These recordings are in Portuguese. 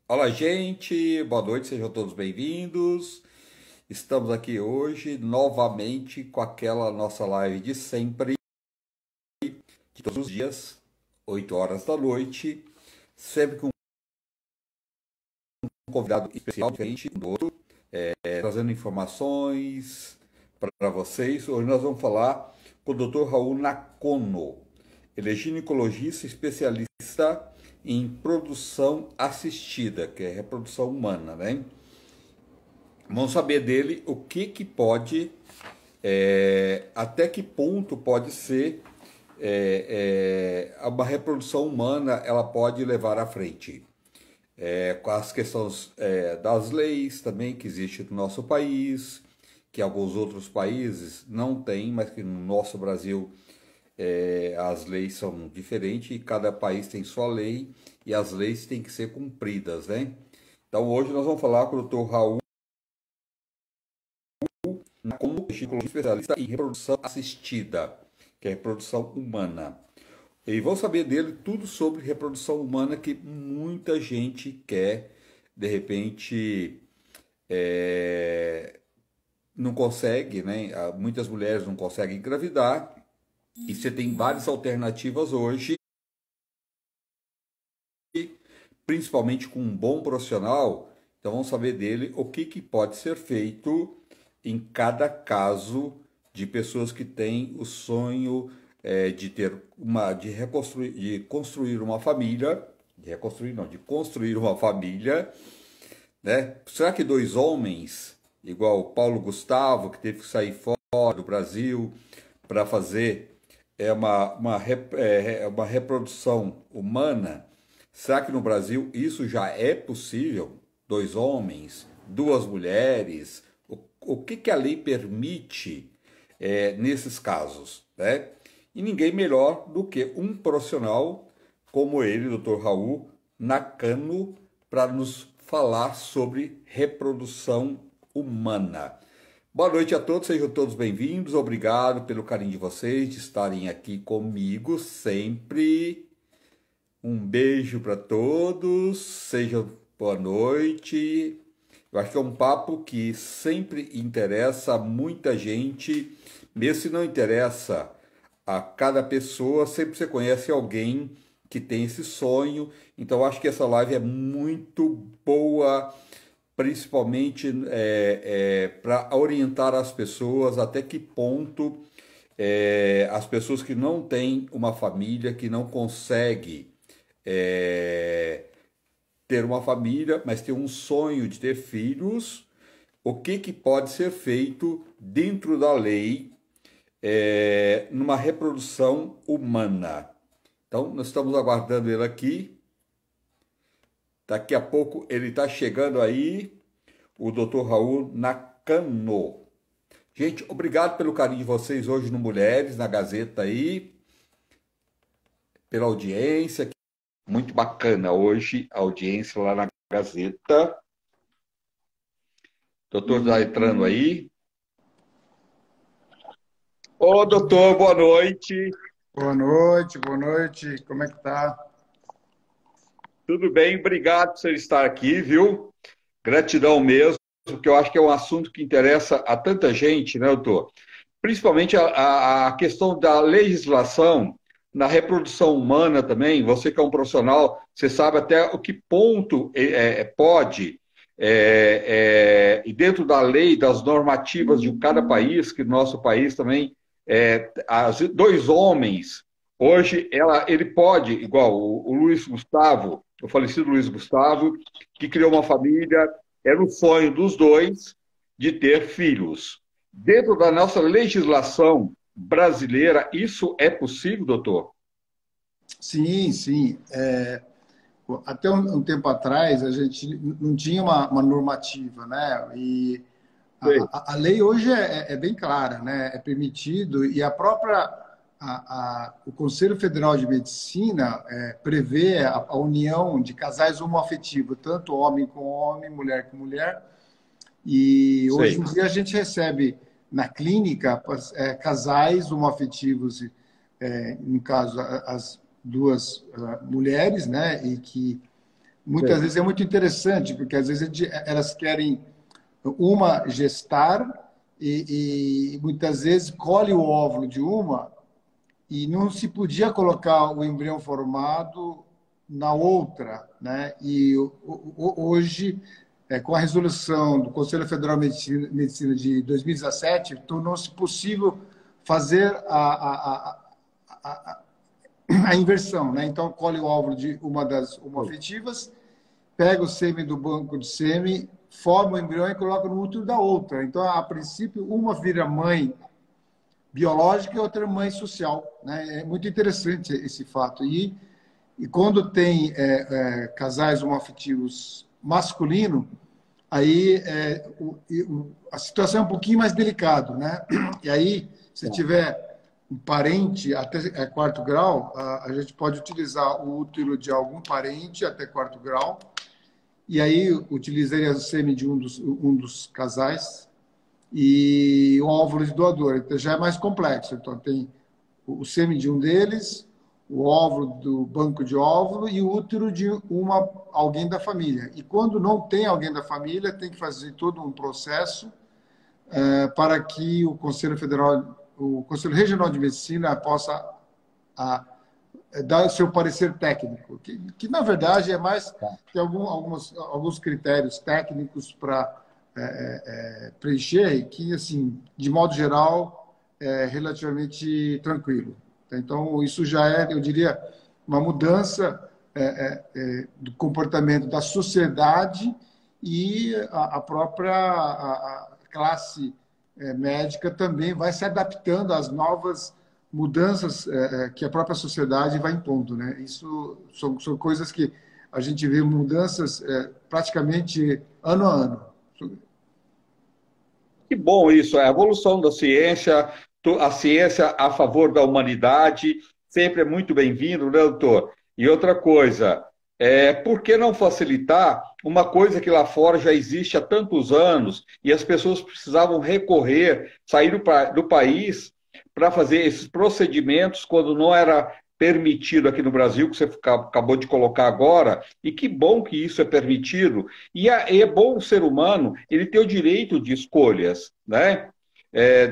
Olá, gente, boa noite, sejam todos bem-vindos. Estamos aqui hoje novamente com aquela nossa live de sempre, de todos os dias, 8 horas da noite, sempre com um convidado especial, diferente do outro, trazendo informações para vocês. Hoje nós vamos falar com o Dr. Raul Nakano. Ele é ginecologista especialista em produção assistida, que é reprodução humana, né? Vamos saber dele o que pode, até que ponto pode ser uma reprodução humana, ela pode levar à frente. Com as questões das leis também que existem no nosso país, que alguns outros países não têm, mas que no nosso Brasil as leis são diferentes e cada país tem sua lei e as leis têm que ser cumpridas, né? Então hoje nós vamos falar com o Dr. Raul como especialista em reprodução assistida, que é reprodução humana. E vou saber dele tudo sobre reprodução humana que muita gente quer, de repente, não consegue, né? Muitas mulheres não conseguem engravidar e você tem várias alternativas hoje, principalmente com um bom profissional. Então vamos saber dele o que pode ser feito em cada caso de pessoas que têm o sonho de ter de reconstruir, de construir uma família, de reconstruir não, de construir uma família, né? Será que dois homens, igual o Paulo Gustavo, que teve que sair fora do Brasil para fazer uma reprodução humana, será que no Brasil isso já é possível? Dois homens, duas mulheres? O que a lei permite nesses casos, né? E ninguém melhor do que um profissional como ele, Dr. Raul Nakano, para nos falar sobre reprodução humana. Boa noite a todos, sejam todos bem-vindos. Obrigado pelo carinho de vocês, de estarem aqui comigo sempre. Um beijo para todos, sejam boa noite. Eu acho que é um papo que sempre interessa a muita gente, mesmo se não interessa a cada pessoa, sempre você conhece alguém que tem esse sonho. Então eu acho que essa live é muito boa, principalmente para orientar as pessoas até que ponto as pessoas que não têm uma família, que não conseguem ter uma família, mas tem um sonho de ter filhos, o que pode ser feito dentro da lei numa reprodução humana. Então, nós estamos aguardando ele aqui. Daqui a pouco ele está chegando aí, o Dr. Raul Nakano. Gente, obrigado pelo carinho de vocês hoje no Mulheres, na Gazeta aí, pela audiência. Muito bacana hoje a audiência lá na Gazeta. Doutor está entrando aí. Ô, doutor, boa noite. Boa noite, boa noite. Como é que tá? Tudo bem? Obrigado por você estar aqui, viu? Gratidão mesmo, porque eu acho que é um assunto que interessa a tanta gente, né, doutor? Principalmente a questão da legislação na reprodução humana também. Você que é um profissional, você sabe até o que ponto pode, e dentro da lei, das normativas de cada país, que no nosso país também, dois homens, hoje ele pode, igual o Luiz Gustavo, o falecido Luiz Gustavo, que criou uma família, era o sonho dos dois de ter filhos. Dentro da nossa legislação brasileira, isso é possível, doutor? Sim, sim. Até um tempo atrás, a gente não tinha uma normativa, né? E Sei. a lei hoje é bem clara, né? É permitido, e a própria o Conselho Federal de Medicina prevê a união de casais homoafetivos, tanto homem com homem, mulher com mulher. E hoje Sei. em dia a gente recebe na clínica casais homoafetivos, no caso as duas mulheres, né, e que muitas Sim. vezes é muito interessante, porque às vezes elas querem uma gestar e muitas vezes colhe o óvulo de uma e não se podia colocar o embrião formado na outra, né? E hoje, com a resolução do Conselho Federal de Medicina de 2017, tornou-se possível fazer a inversão, né? Então, colhe o óvulo de uma das homoafetivas, pega o sêmen do banco de sêmen, forma o embrião e coloca no útero da outra. Então, a princípio, uma vira mãe biológica e outra mãe social, né? É muito interessante esse fato. E quando tem casais homoafetivos masculino, aí a situação é um pouquinho mais delicada, né? E aí, se tiver um parente até quarto grau, a gente pode utilizar o útero de algum parente até quarto grau, e aí utilizaria o sêmen de um dos casais e o óvulo de doador. Então já é mais complexo. Então tem o sêmen de um deles, o óvulo do banco de óvulo e o útero de alguém da família. E quando não tem alguém da família, tem que fazer todo um processo para que o Conselho Regional de Medicina possa dar o seu parecer técnico, que na verdade é mais tem alguns critérios técnicos para preencher, que assim, de modo geral, é relativamente tranquilo. Então isso já é, eu diria, uma mudança do comportamento da sociedade e a própria classe médica também vai se adaptando às novas mudanças que a própria sociedade vai impondo, né? Isso são coisas que a gente vê mudanças praticamente ano a ano. Que bom isso, a evolução da ciência, a ciência a favor da humanidade, sempre é muito bem-vindo, né, doutor? E outra coisa, por que não facilitar uma coisa que lá fora já existe há tantos anos e as pessoas precisavam recorrer, sair do país para fazer esses procedimentos quando não era permitido aqui no Brasil, que você acabou de colocar agora, e que bom que isso é permitido. E é bom o ser humano ele ter o direito de escolhas, né?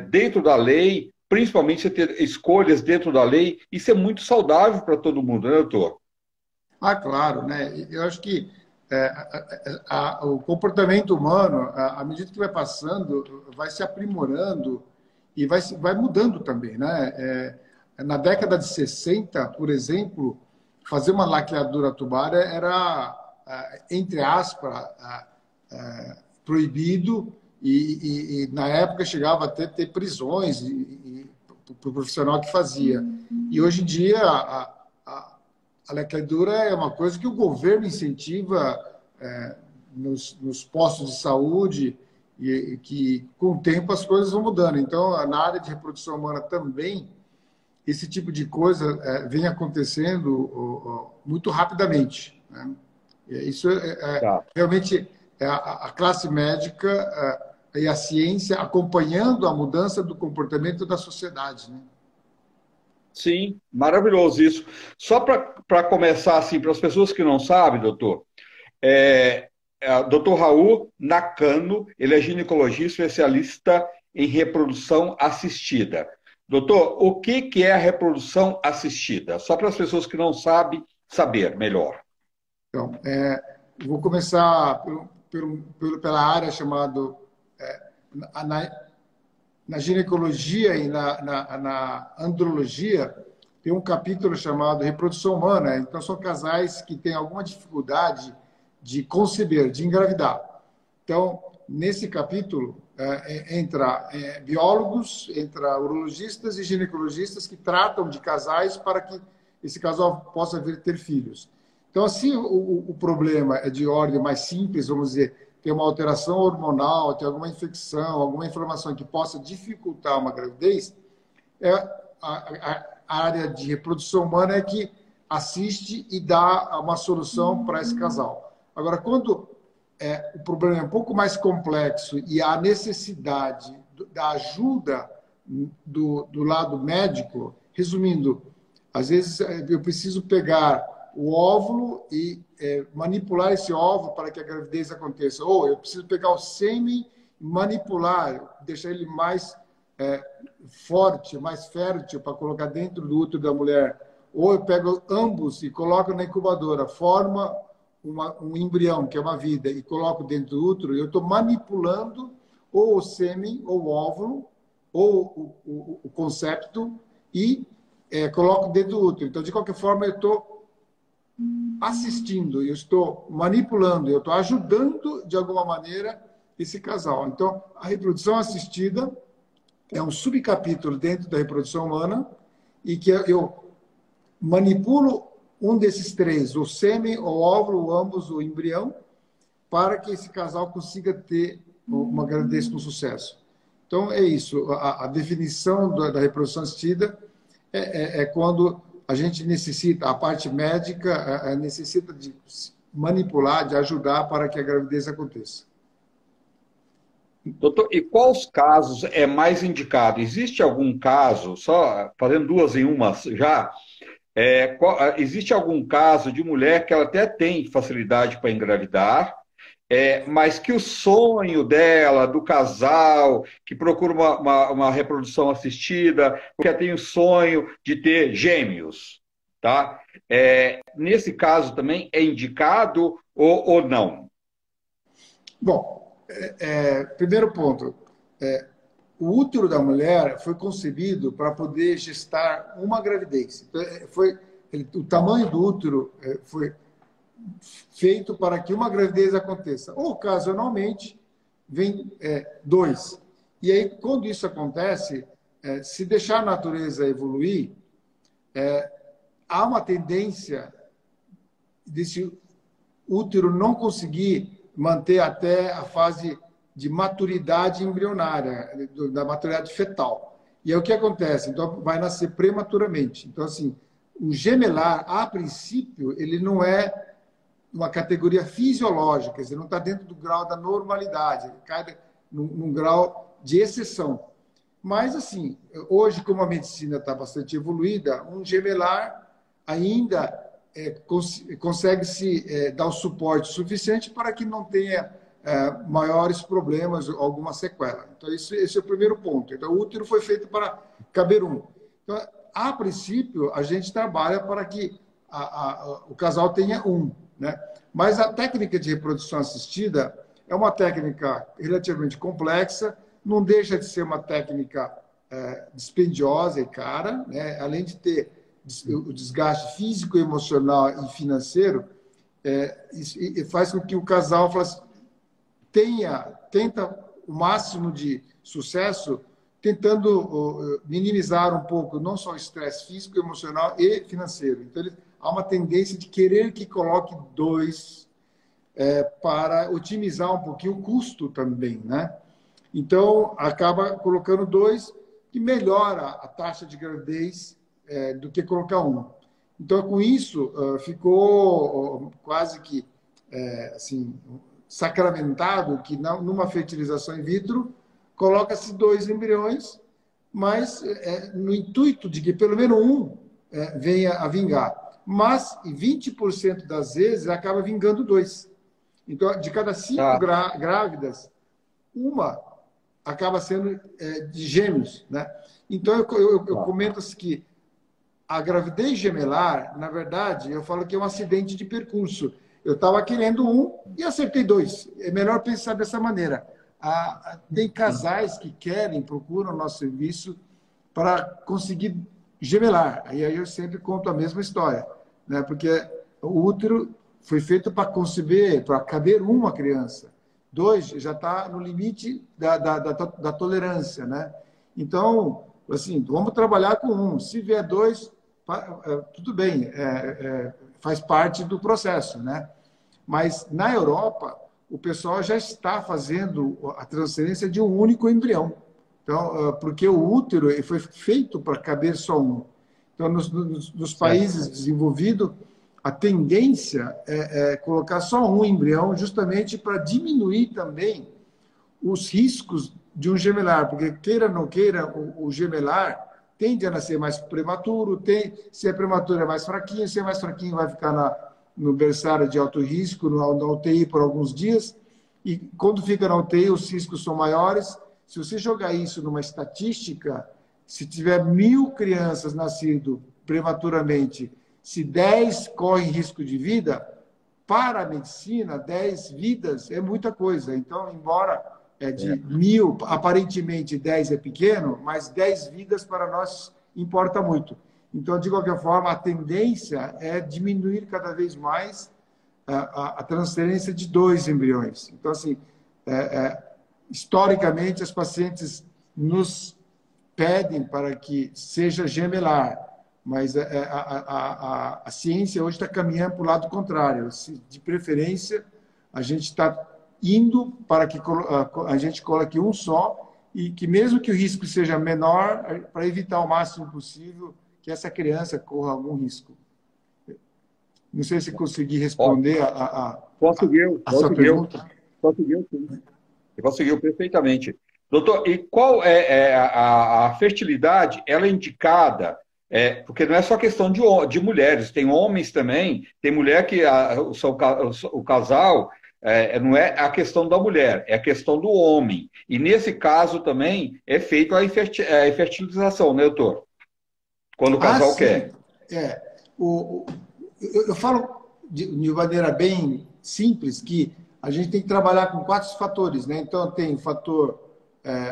Dentro da lei, principalmente você ter escolhas dentro da lei, isso é muito saudável para todo mundo, né, doutor? Ah, claro, né? Eu acho que o comportamento humano, à medida que vai passando, vai se aprimorando e vai mudando também, né? Na década de 60, por exemplo, fazer uma laqueadura tubar era, entre aspas, proibido e na época chegava até ter prisões para o profissional que fazia. E hoje em dia a laqueadura é uma coisa que o governo incentiva nos postos de saúde e que, com o tempo, as coisas vão mudando. Então, na área de reprodução humana também, esse tipo de coisa vem acontecendo muito rapidamente, né? Isso Tá. realmente a classe médica e a ciência acompanhando a mudança do comportamento da sociedade, né? Sim, maravilhoso isso. Só para começar, assim, para as pessoas que não sabem, doutor, doutor Raul Nakano, ele é ginecologista especialista em reprodução assistida. Doutor, o que é a reprodução assistida? Só para as pessoas que não sabem saber melhor. Então, vou começar pela área chamada na, na ginecologia e na andrologia, tem um capítulo chamado reprodução humana. Então, são casais que têm alguma dificuldade de conceber, de engravidar. Então, nesse capítulo, entra biólogos, entra urologistas e ginecologistas que tratam de casais para que esse casal possa vir ter filhos. Então, assim, o problema é de ordem mais simples, vamos dizer, tem uma alteração hormonal, tem alguma infecção, alguma inflamação que possa dificultar uma gravidez, a área de reprodução humana é que assiste e dá uma solução para esse casal. Agora, quando o problema é um pouco mais complexo e há necessidade da ajuda do lado médico, resumindo, às vezes eu preciso pegar o óvulo e manipular esse óvulo para que a gravidez aconteça. Ou eu preciso pegar o sêmen e manipular, deixar ele mais forte, mais fértil para colocar dentro do útero da mulher. Ou eu pego ambos e coloco na incubadora, forma um embrião, que é uma vida, e coloco dentro do útero, eu estou manipulando ou o sêmen, ou o óvulo, ou o concepto, e coloco dentro do útero. Então, de qualquer forma, eu estou assistindo, eu estou manipulando, eu estou ajudando, de alguma maneira, esse casal. Então, a reprodução assistida é um subcapítulo dentro da reprodução humana, e que eu manipulo um desses três, o sêmen, o óvulo, ambos, o embrião, para que esse casal consiga ter uma gravidez com sucesso. Então, é isso. A definição da reprodução assistida é quando a gente necessita, a parte médica necessita de manipular, de ajudar para que a gravidez aconteça. Doutor, e quais casos é mais indicado? Existe algum caso, só fazendo duas em uma já, existe algum caso de mulher que ela até tem facilidade para engravidar, mas que o sonho dela, do casal, que procura uma reprodução assistida, porque tem o sonho de ter gêmeos, tá? Nesse caso também é indicado ou não? Bom, primeiro ponto, o útero da mulher foi concebido para poder gestar uma gravidez. Então, o tamanho do útero foi feito para que uma gravidez aconteça. Ou, ocasionalmente, vem dois. E aí, quando isso acontece, se deixar a natureza evoluir, há uma tendência desse útero não conseguir manter até a fase de maturidade embrionária, da maturidade fetal. E é o que acontece. Então, vai nascer prematuramente. Então, assim, o gemelar, a princípio, ele não é uma categoria fisiológica, ele não está dentro do grau da normalidade, ele cai num grau de exceção. Mas, assim, hoje, como a medicina está bastante evoluída, um gemelar ainda consegue se dar o suporte suficiente para que não tenha maiores problemas, alguma sequela. Então, esse é o primeiro ponto. Então, o útero foi feito para caber um. Então, a princípio, a gente trabalha para que o casal tenha um, né? Mas a técnica de reprodução assistida é uma técnica relativamente complexa, não deixa de ser uma técnica dispendiosa e cara, né? Além de ter o desgaste físico, emocional e financeiro, faz com que o casal tenta o máximo de sucesso, tentando minimizar um pouco não só o estresse físico, emocional e financeiro. Então, há uma tendência de querer que coloque dois para otimizar um pouquinho o custo também, né? Então, acaba colocando dois, que melhora a taxa de gravidez do que colocar um. Então, com isso, ficou quase que assim, sacramentado que numa fertilização in vitro coloca-se dois embriões, mas no intuito de que pelo menos um venha a vingar. Mas, em 20% das vezes, acaba vingando dois. Então, de cada 5 grávidas, uma acaba sendo de gêmeos, né? Então, eu comento assim que a gravidez gemelar, na verdade, eu falo que é um acidente de percurso. Eu estava querendo um e acertei dois. É melhor pensar dessa maneira. Tem casais que procuram o nosso serviço para conseguir gemelar. E aí eu sempre conto a mesma história, né? Porque o útero foi feito para conceber, para caber uma criança. Dois já está no limite da tolerância, né? Então, assim, vamos trabalhar com um. Se vier dois, tudo bem, faz parte do processo, né? Mas na Europa, o pessoal já está fazendo a transferência de um único embrião. Então, porque o útero foi feito para caber só um. Então, nos países desenvolvidos, a tendência é colocar só um embrião, justamente para diminuir também os riscos de um gemelar, porque queira ou não queira, o gemelar tende a nascer mais prematuro, se é prematuro é mais fraquinho, se é mais fraquinho vai ficar no berçário de alto risco, na UTI por alguns dias, e quando fica na UTI os riscos são maiores. Se você jogar isso numa estatística, se tiver 1.000 crianças nascidas prematuramente, se 10 correm risco de vida, para a medicina, 10 vidas é muita coisa. Então, embora de 1.000, aparentemente 10 é pequeno, mas 10 vidas para nós importa muito. Então, de qualquer forma, a tendência é diminuir cada vez mais a transferência de 2 embriões. Então, assim, historicamente, as pacientes nos pedem para que seja gemelar, mas a ciência hoje está caminhando para o lado contrário. De preferência, a gente está indo para que a gente coloque um só e que, mesmo que o risco seja menor, para evitar o máximo possível que essa criança corra algum risco. Não sei se consegui responder a sua pergunta. Conseguiu, sim. Conseguiu perfeitamente. Doutor, e qual é a fertilidade? Ela é indicada, porque não é só questão de mulheres, tem homens também, tem mulher que o casal não é a questão da mulher, é a questão do homem. E nesse caso também é feito a fertilização, né, doutor? Quando o casal quer. Eu falo de maneira bem simples que a gente tem que trabalhar com 4 fatores, né? Então, tem o fator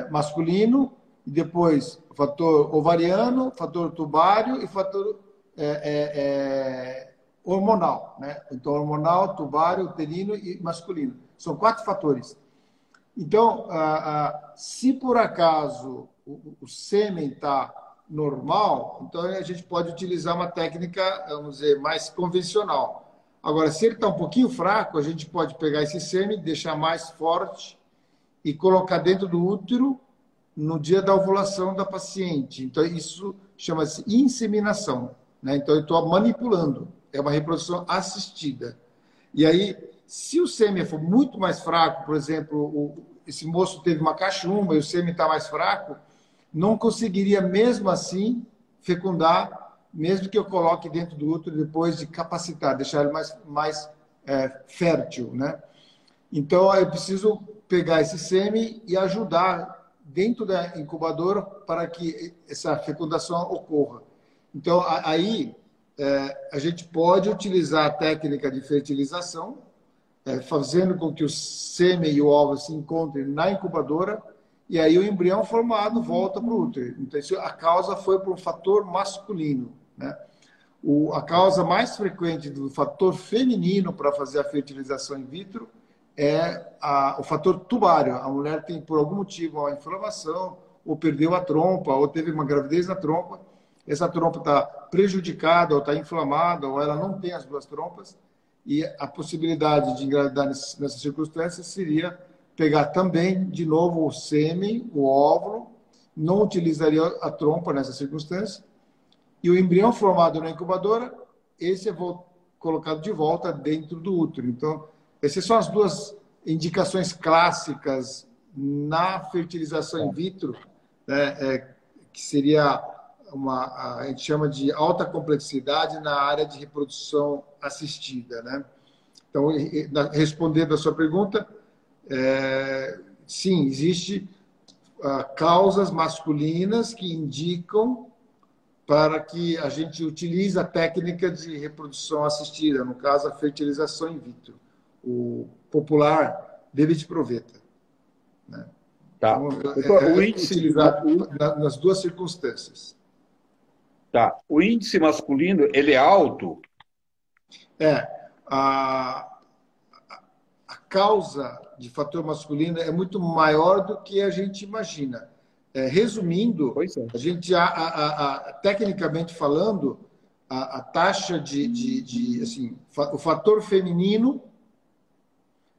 masculino, e depois o fator ovariano, fator tubário e fator hormonal, né? Então, hormonal, tubário, uterino e masculino. São 4 fatores. Então, se por acaso o sêmen está normal, então a gente pode utilizar uma técnica, vamos dizer, mais convencional. Agora, se ele está um pouquinho fraco, a gente pode pegar esse sêmen, deixar mais forte e colocar dentro do útero no dia da ovulação da paciente. Então, isso chama-se inseminação, né? Então, eu estou manipulando. É uma reprodução assistida. E aí, se o sêmen for muito mais fraco, por exemplo, esse moço teve uma cachumba e o sêmen está mais fraco, não conseguiria mesmo assim fecundar, mesmo que eu coloque dentro do útero depois de capacitar, deixar ele mais fértil, né? Então, eu preciso pegar esse sêmen e ajudar dentro da incubadora para que essa fecundação ocorra. Então, aí, a gente pode utilizar a técnica de fertilização, fazendo com que o sêmen e o óvulo se encontrem na incubadora, e aí o embrião formado volta para o útero. Então, a causa foi por um fator masculino, né? A causa mais frequente do fator feminino para fazer a fertilização in vitro é o fator tubário. A mulher tem, por algum motivo, uma inflamação, ou perdeu a trompa, ou teve uma gravidez na trompa. Essa trompa está prejudicada, ou está inflamada, ou ela não tem as 2 trompas. E a possibilidade de engravidar nessas circunstâncias seria pegar também, de novo, o sêmen, o óvulo, não utilizaria a trompa nessa circunstância, e o embrião formado na incubadora, esse é colocado de volta dentro do útero. Então, essas são as 2 indicações clássicas na fertilização in vitro, né, que seria a gente chama de alta complexidade na área de reprodução assistida, né? Então, respondendo a sua pergunta, sim, existe causas masculinas que indicam para que a gente utilize a técnica de reprodução assistida, no caso, a fertilização in vitro, o popular David Proveta, né? Tá. Então, o índice utilizado nas 2 circunstâncias. Tá. O índice masculino, ele é alto? A causa de fator masculino é muito maior do que a gente imagina. Resumindo, a gente, tecnicamente falando, a taxa assim, o fator feminino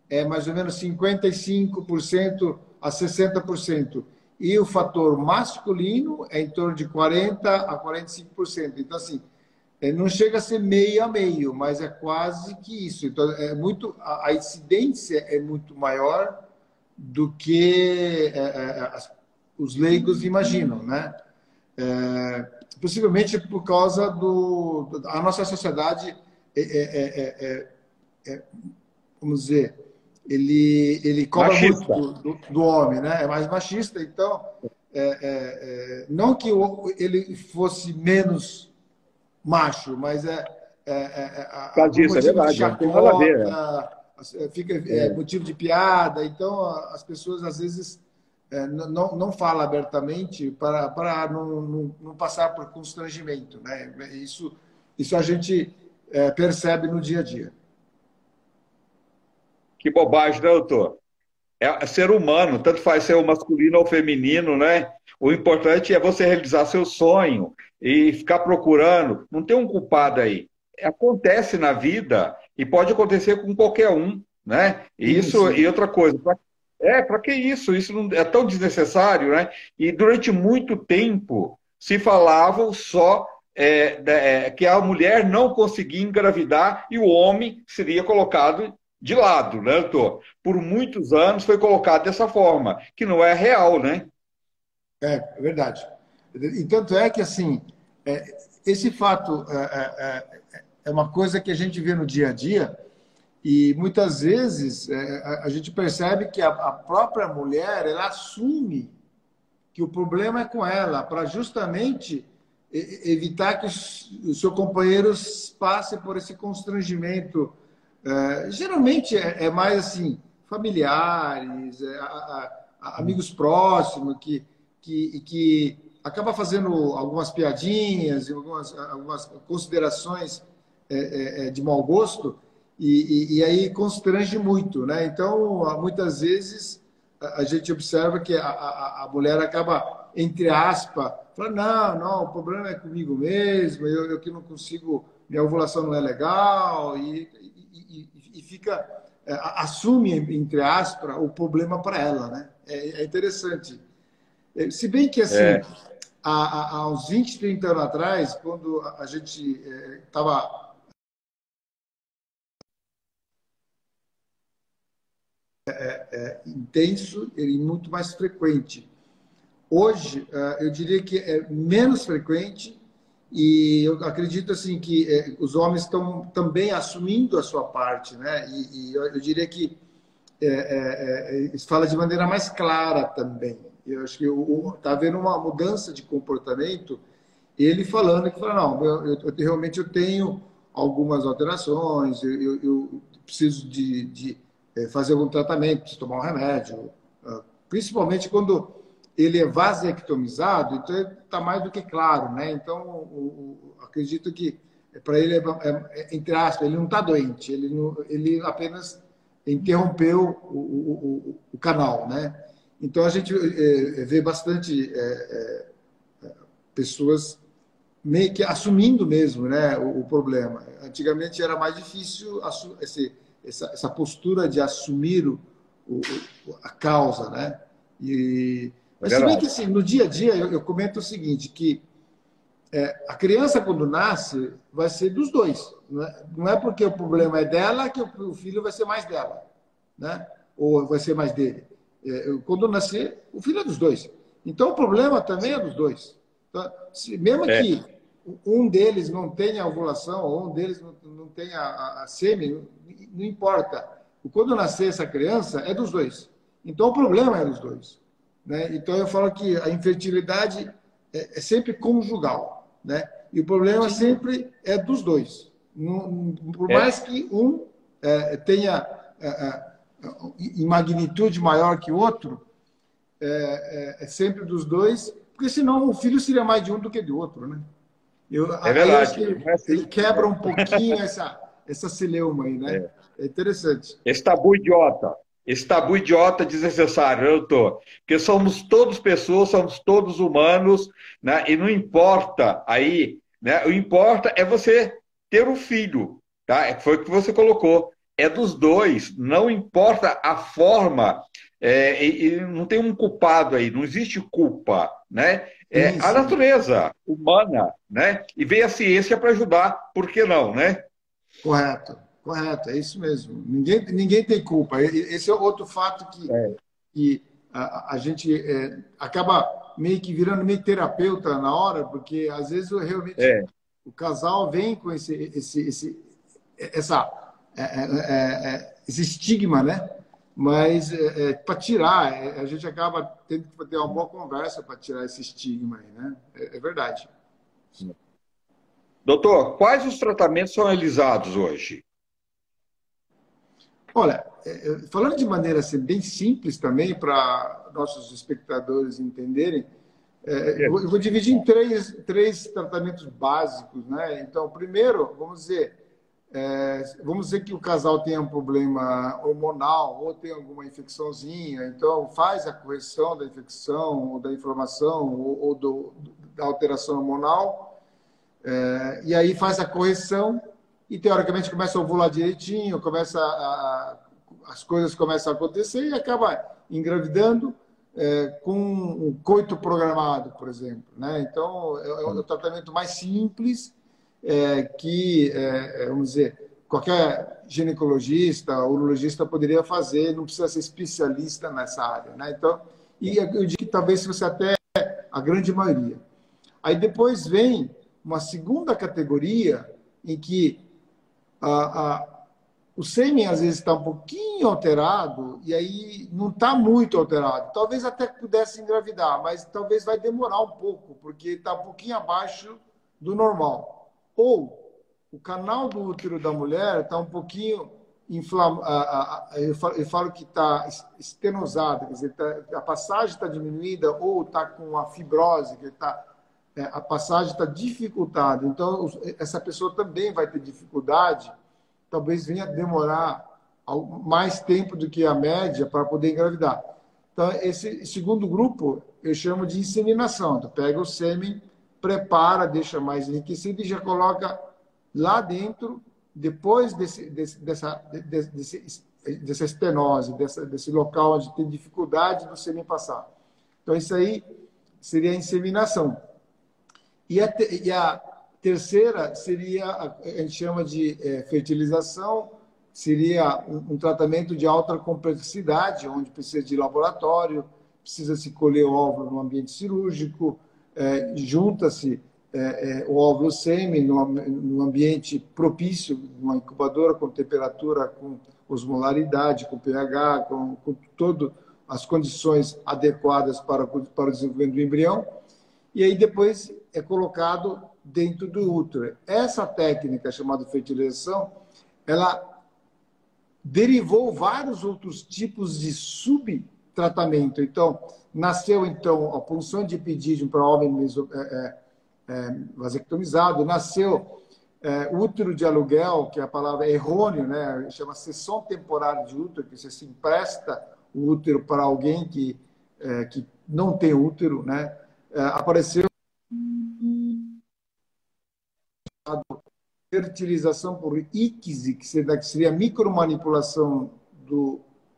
é mais ou menos 55% a 60%. E o fator masculino é em torno de 40% a 45%. Então, assim, não chega a ser meio a meio, mas é quase que isso. Então, a incidência é muito maior do que os leigos imaginam, né? possivelmente por causa a nossa sociedade vamos dizer, ele cobra muito Machista. do homem, né? É mais machista, então não que ele fosse menos macho, mas Por causa por disso, é motivo de verdade, não tem nada a ver. chacota, fica motivo de piada, então as pessoas às vezes não falam abertamente para não passar por constrangimento, né? Isso a gente percebe no dia a dia. Que bobagem, né, doutor? É ser humano, tanto faz ser o masculino ou feminino, né? O importante é você realizar seu sonho e ficar procurando. Não tem um culpado aí. Acontece na vida e pode acontecer com qualquer um, né? E Sim, isso e sim. outra coisa. Para que isso? Isso não é tão desnecessário, né? E durante muito tempo se falava só que a mulher não conseguia engravidar e o homem seria colocado de lado, né, doutor? Por muitos anos foi colocado dessa forma, que não é real, né? É verdade. E tanto é que, assim, esse fato é uma coisa que a gente vê no dia a dia e muitas vezes a gente percebe que a própria mulher ela assume que o problema é com ela, para justamente evitar que os seus companheiros passem por esse constrangimento. Geralmente é mais assim, familiares, amigos próximos, que acaba fazendo algumas piadinhas, algumas considerações de mau gosto, e aí constrange muito, né? Então, muitas vezes a gente observa que a mulher acaba, entre aspas, falando, não, o problema é comigo mesmo, eu que não consigo, minha ovulação não é legal, e fica, assume, entre aspas, o problema para ela, né? É interessante. Se bem que, assim, É, há uns 20, 30 anos atrás, quando a gente estava intenso e muito mais frequente. Hoje, eu diria que é menos frequente e eu acredito assim que os homens estão também assumindo a sua parte, né? E eu diria que isso fala de maneira mais clara também. Eu acho que está havendo uma mudança de comportamento. Ele falando que fala, não, realmente eu tenho algumas alterações, eu preciso de fazer algum tratamento, preciso tomar um remédio, principalmente quando ele é vasectomizado, então está mais do que claro, né? Então, acredito que para ele, entre aspas, ele não está doente, ele apenas interrompeu o canal, né? Então, a gente vê bastante pessoas meio que assumindo mesmo, né, o problema. Antigamente era mais difícil essa postura de assumir a causa, né? é Mas se bem que verdade. assim, no dia a dia eu comento o seguinte, que a criança quando nasce vai ser dos dois, não é porque o problema é dela que o filho vai ser mais dela, né? Ou vai ser mais dele. Quando nascer, o filho é dos dois. Então o problema também é dos dois. Então, mesmo É, que um deles não tenha ovulação ou um deles não tenha a sêmen, não importa. Quando nascer essa criança, é dos dois. Então o problema é dos dois. Né? Então eu falo que a infertilidade é sempre conjugal, né? E o problema sim. sempre é dos dois. Por É, mais que um tenha em magnitude maior que o outro, sempre dos dois, porque senão o filho seria mais de um do que de outro, né? é Aí eu acho verdade. que Não é ele assim. quebra um pouquinho essa celeuma aí, né? É interessante. Esse tabu idiota. Esse tabu idiota desnecessário, eu tô. Porque somos todos pessoas, somos todos humanos, né? E não importa aí, né? O importa é você ter um filho, tá? Foi o que você colocou. É dos dois, não importa a forma, e não tem um culpado aí, não existe culpa, né? É Sim, a sim. natureza humana, né? E veio a ciência para ajudar, por que não, né? Correto, correto, é isso mesmo. Ninguém tem culpa. Esse é outro fato que a gente acaba. meio que virando meio terapeuta na hora, porque às vezes eu realmente É. o casal vem com esse estigma, né? Mas para tirar, a gente acaba tendo que ter uma boa conversa para tirar esse estigma aí, né? É verdade. Doutor, quais os tratamentos são realizados hoje? Olha, falando de maneira assim, bem simples também, para nossos espectadores entenderem, eu vou dividir em três tratamentos básicos, né? Então, primeiro, vamos dizer que o casal tenha um problema hormonal ou tem alguma infecçãozinha, então faz a correção da infecção ou da inflamação da alteração hormonal, e aí faz a correção e teoricamente começa a ovular direitinho, as coisas começam a acontecer e acaba engravidando com um coito programado, por exemplo, né? Então é o tratamento mais simples vamos dizer, qualquer ginecologista, urologista poderia fazer, não precisa ser especialista nessa área, né? Então, e eu digo que talvez se você até a grande maioria. Aí depois vem uma segunda categoria em que o sêmen às vezes está um pouquinho alterado e aí não está muito alterado. Talvez até pudesse engravidar, mas talvez vai demorar um pouco, porque está um pouquinho abaixo do normal. Ou o canal do útero da mulher está um pouquinho inflamado, eu falo que está estenosado, quer dizer, a passagem está diminuída ou está com a fibrose, que a passagem está dificultada. Então, essa pessoa também vai ter dificuldade, talvez venha demorar mais tempo do que a média para poder engravidar. Então, esse segundo grupo eu chamo de inseminação. Tu pega o sêmen, prepara, deixa mais enriquecido e já coloca lá dentro, depois dessa estenose, desse local onde tem dificuldade do sêmen passar. Então, isso aí seria a inseminação. E a terceira seria, a gente chama de fertilização, seria um tratamento de alta complexidade, onde precisa de laboratório, precisa se colher o óvulo no ambiente cirúrgico, junta-se o óvulo sêmen no ambiente propício, numa incubadora com temperatura, com osmolaridade, com pH, com todas as condições adequadas para o desenvolvimento do embrião, e aí depois é colocado dentro do útero. Essa técnica chamada fertilização, ela derivou vários outros tipos de subtratamento. Então, nasceu então a punção de epidídimo para homem vasectomizado, nasceu útero de aluguel, que é a palavra errôneo, né? Chama cessão temporária de útero, que você se empresta o útero para alguém que não tem útero, né? Apareceu fertilização por íquise, que seria a micromanipulação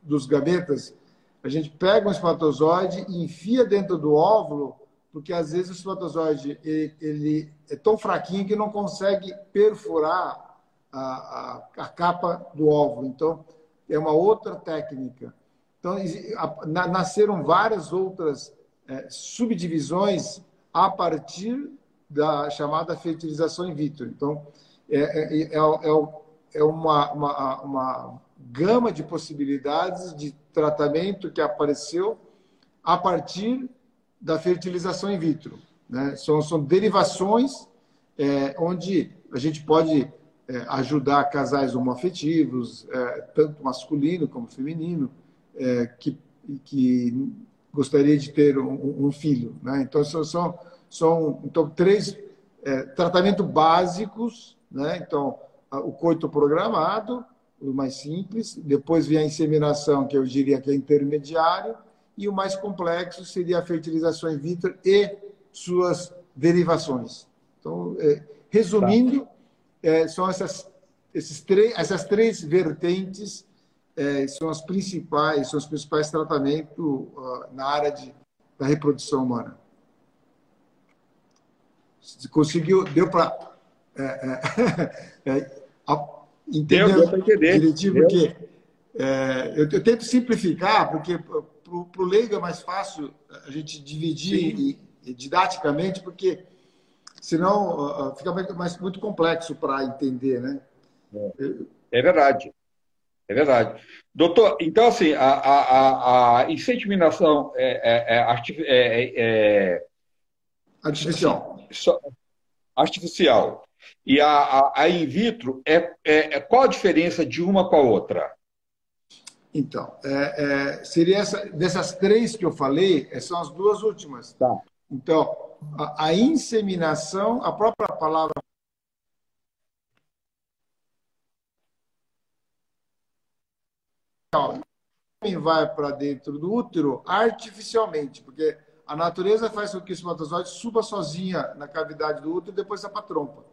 dos gametas. A gente pega um espermatozoide e enfia dentro do óvulo, porque às vezes o espermatozoide ele é tão fraquinho que não consegue perfurar a capa do óvulo. Então, é uma outra técnica. Então, nasceram várias outras subdivisões a partir da chamada fertilização in vitro. Então, é uma gama de possibilidades de tratamento que apareceu a partir da fertilização in vitro, né? São derivações onde a gente pode ajudar casais homoafetivos, tanto masculino como feminino, que gostaria de ter um filho, né? Então, são três tratamentos básicos, né? Então, o coito programado, o mais simples, depois vem a inseminação, que eu diria que é intermediário, e o mais complexo seria a fertilização in vitro e suas derivações. Então, resumindo, são essas três vertentes são os principais tratamentos na área da reprodução humana. Se conseguiu, deu para entender Deu para entender. direitinho, porque eu tento simplificar, porque o leigo é mais fácil a gente dividir Sim, didaticamente, porque senão fica muito complexo para entender, né? é verdade. É verdade. Doutor, então, assim, a inseminação assim, Artificial. artificial e a in vitro, qual a diferença de uma com a outra? Então, seria dessas três que eu falei, são as duas últimas. Tá. Então, a inseminação, a própria palavra vai para dentro do útero artificialmente, porque a natureza faz com que o espermatozoide suba sozinha na cavidade do útero e depois vai para a trompa.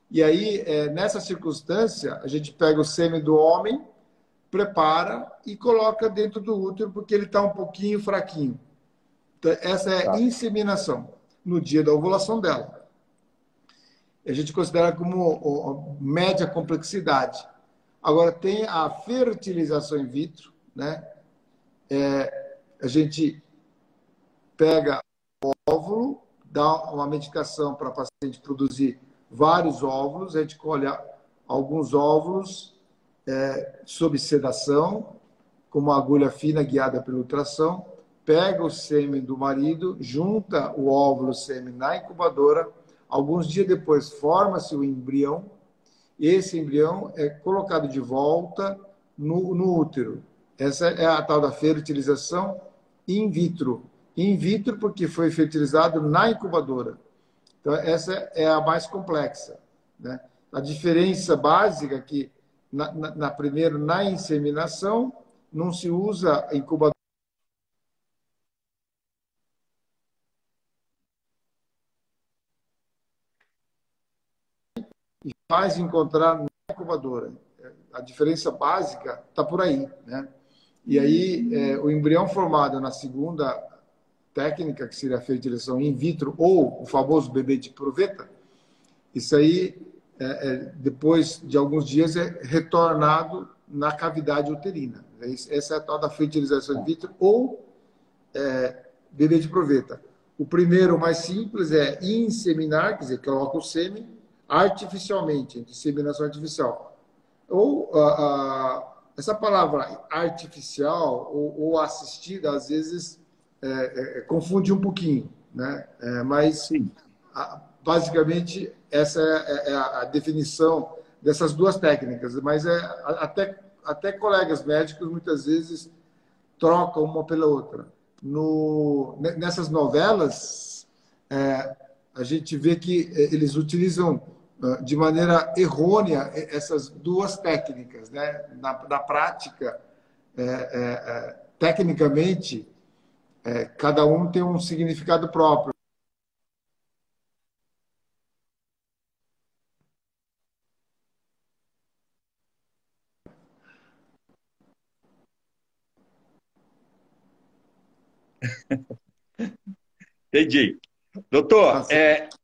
E aí, nessa circunstância, a gente pega o sêmen do homem, prepara e coloca dentro do útero, porque ele está um pouquinho fraquinho. Então, essa é a Tá. inseminação, no dia da ovulação dela. A gente considera como média complexidade. Agora, tem a fertilização in vitro, né? A gente pega o óvulo, dá uma medicação para a paciente produzir vários óvulos, a gente colhe alguns óvulos sob sedação, com uma agulha fina guiada pela ultrassom, pega o sêmen do marido, junta o óvulo o sêmen na incubadora, alguns dias depois forma-se o embrião, esse embrião é colocado de volta no útero. Essa é a tal da fertilização in vitro. In vitro porque foi fertilizado na incubadora. Então, essa é a mais complexa, né? A diferença básica é que, primeiro, na inseminação, não se usa incubadora, faz encontrar na incubadora. A diferença básica está por aí, né? E aí, o embrião formado na segunda técnica, que seria a fertilização in vitro, ou o famoso bebê de proveta, isso aí, depois de alguns dias, é retornado na cavidade uterina. Essa é a tal da fertilização in vitro ou bebê de proveta. O primeiro, mais simples, é inseminar, quer dizer, coloca o sêmen artificialmente, inseminação artificial. Ou essa palavra artificial ou assistida, às vezes, confunde um pouquinho, né? Mas, Sim. basicamente, essa é a definição dessas duas técnicas. Mas até colegas médicos, muitas vezes, trocam uma pela outra. Nessas novelas, a gente vê que eles utilizam de maneira errônea essas duas técnicas, né? Na prática, tecnicamente, cada um tem um significado próprio. Entendi. Tá Doutor, certo?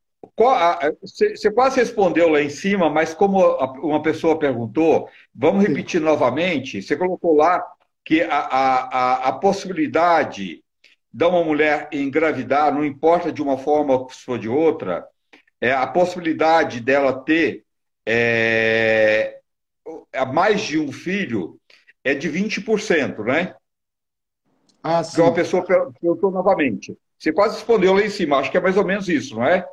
você quase respondeu lá em cima, mas como uma pessoa perguntou, vamos Sim. repetir novamente. Você colocou lá que a possibilidade de uma mulher engravidar, não importa de uma forma ou se for de outra, a possibilidade dela ter é, mais de um filho é de 20%, né? Ah, Porque uma sim. pessoa perguntou novamente. Você quase respondeu lá em cima, acho que é mais ou menos isso, não é?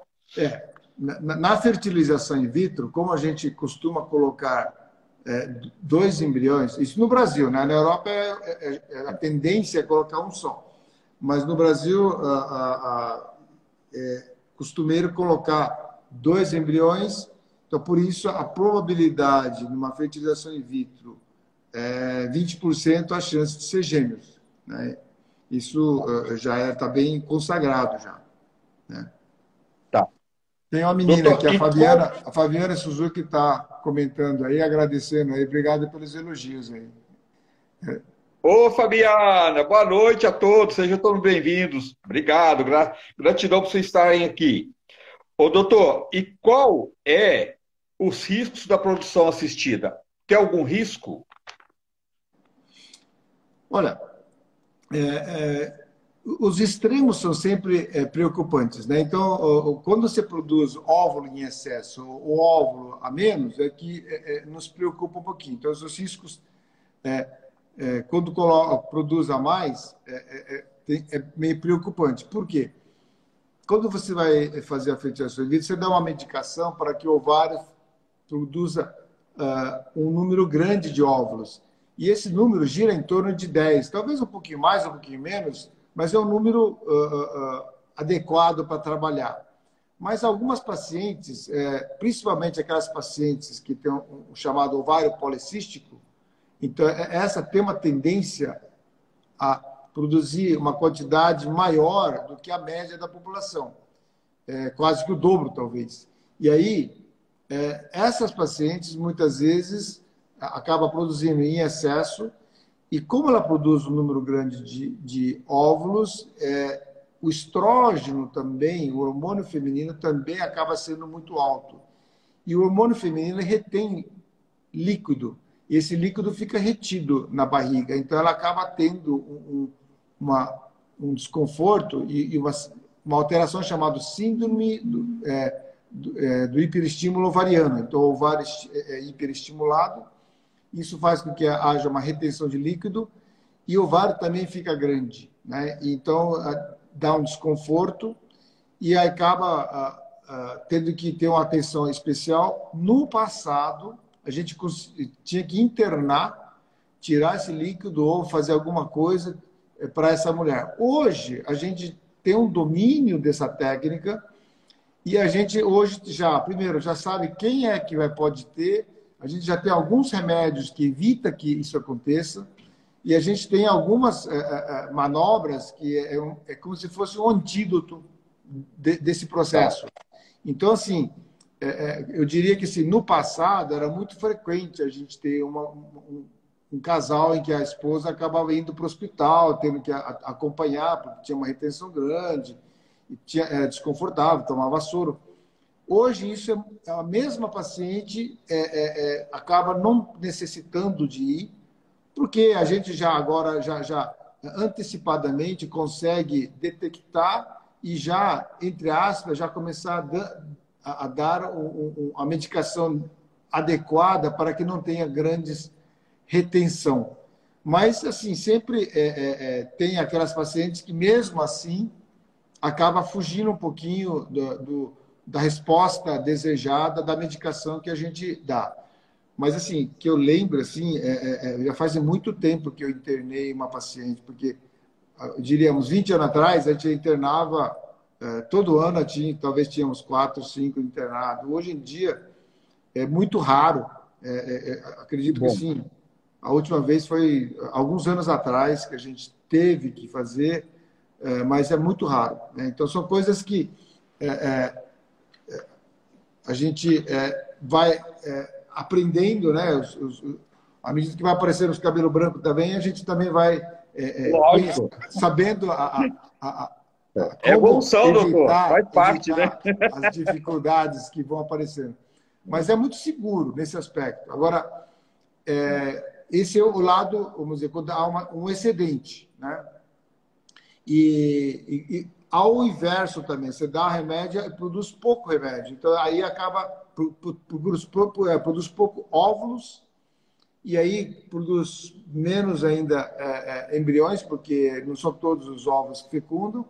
Na fertilização in vitro, como a gente costuma colocar dois embriões, isso no Brasil, né? Na Europa a tendência é colocar um só, mas no Brasil é costumeiro colocar dois embriões, então por isso a probabilidade numa fertilização in vitro é 20% a chance de ser gêmeos, né? Isso já está bem consagrado já, né? Tá. Tem uma menina Doutor, aqui, e qual. A Fabiana Suzuki está comentando aí, agradecendo aí. Obrigado pelos elogios aí. Ô, Fabiana, boa noite a todos, sejam todos bem-vindos. Obrigado, gratidão por vocês estarem aqui. Ô, doutor, e qual é os riscos da produção assistida? Tem algum risco? Olha, Os extremos são sempre preocupantes, né? Então, quando você produz óvulo em excesso ou óvulo a menos, é que nos preocupa um pouquinho. Então, os riscos, quando produz a mais, é meio preocupante. Por quê? Quando você vai fazer a fertilização in vitro, você dá uma medicação para que o ovário produza um número grande de óvulos. E esse número gira em torno de 10, talvez um pouquinho mais, um pouquinho menos, mas é um número adequado para trabalhar. Mas algumas pacientes, principalmente aquelas pacientes que têm um chamado ovário policístico, então essa tem uma tendência a produzir uma quantidade maior do que a média da população, quase que o dobro, talvez. E aí, essas pacientes, muitas vezes, acabam produzindo em excesso, e como ela produz um número grande de óvulos, o estrógeno também, o hormônio feminino, também acaba sendo muito alto. E o hormônio feminino retém líquido, e esse líquido fica retido na barriga, então ela acaba tendo um desconforto e uma alteração chamada síndrome do hiperestímulo ovariano. Então, o ovário é hiperestimulado, isso faz com que haja uma retenção de líquido e o ovário também fica grande, né? Então, dá um desconforto e aí acaba tendo que ter uma atenção especial. No passado, a gente tinha que internar, tirar esse líquido ou fazer alguma coisa para essa mulher. Hoje, a gente tem um domínio dessa técnica e a gente hoje primeiro, já sabe quem é que pode ter, a gente já tem alguns remédios que evitam que isso aconteça e a gente tem algumas manobras que é como se fosse um antídoto desse processo. Então, assim, eu diria que assim, no passado era muito frequente a gente ter um casal em que a esposa acabava indo para o hospital, tendo que acompanhar, porque tinha uma retenção grande, era desconfortável, tomava soro. Hoje, isso a mesma paciente acaba não necessitando de ir, porque a gente já antecipadamente consegue detectar e já, entre aspas, já começar a dar a medicação adequada para que não tenha grandes retenção. Mas, assim, sempre tem aquelas pacientes que, mesmo assim, acaba fugindo um pouquinho da resposta desejada da medicação que a gente dá. Mas, assim, que eu lembro, assim, já faz muito tempo que eu internei uma paciente, porque, diríamos, 20 anos atrás, a gente internava, todo ano talvez tínhamos 4, 5 internados. Hoje em dia, é muito raro. Acredito que, sim, a última vez foi alguns anos atrás que a gente teve que fazer, mas é muito raro, né? Então, são coisas que a gente vai aprendendo, né? À medida que vai aparecendo os cabelos brancos também, a gente também vai sabendo como evolução, doutor, faz parte, evitar, né? as dificuldades que vão aparecendo. Mas é muito seguro nesse aspecto. Agora, esse é o lado, vamos dizer, quando há um excedente, né? E ao inverso também, você dá remédio e produz pouco remédio. Então, aí acaba, produz pouco óvulos e aí produz menos ainda embriões, porque não são todos os ovos que fecundam.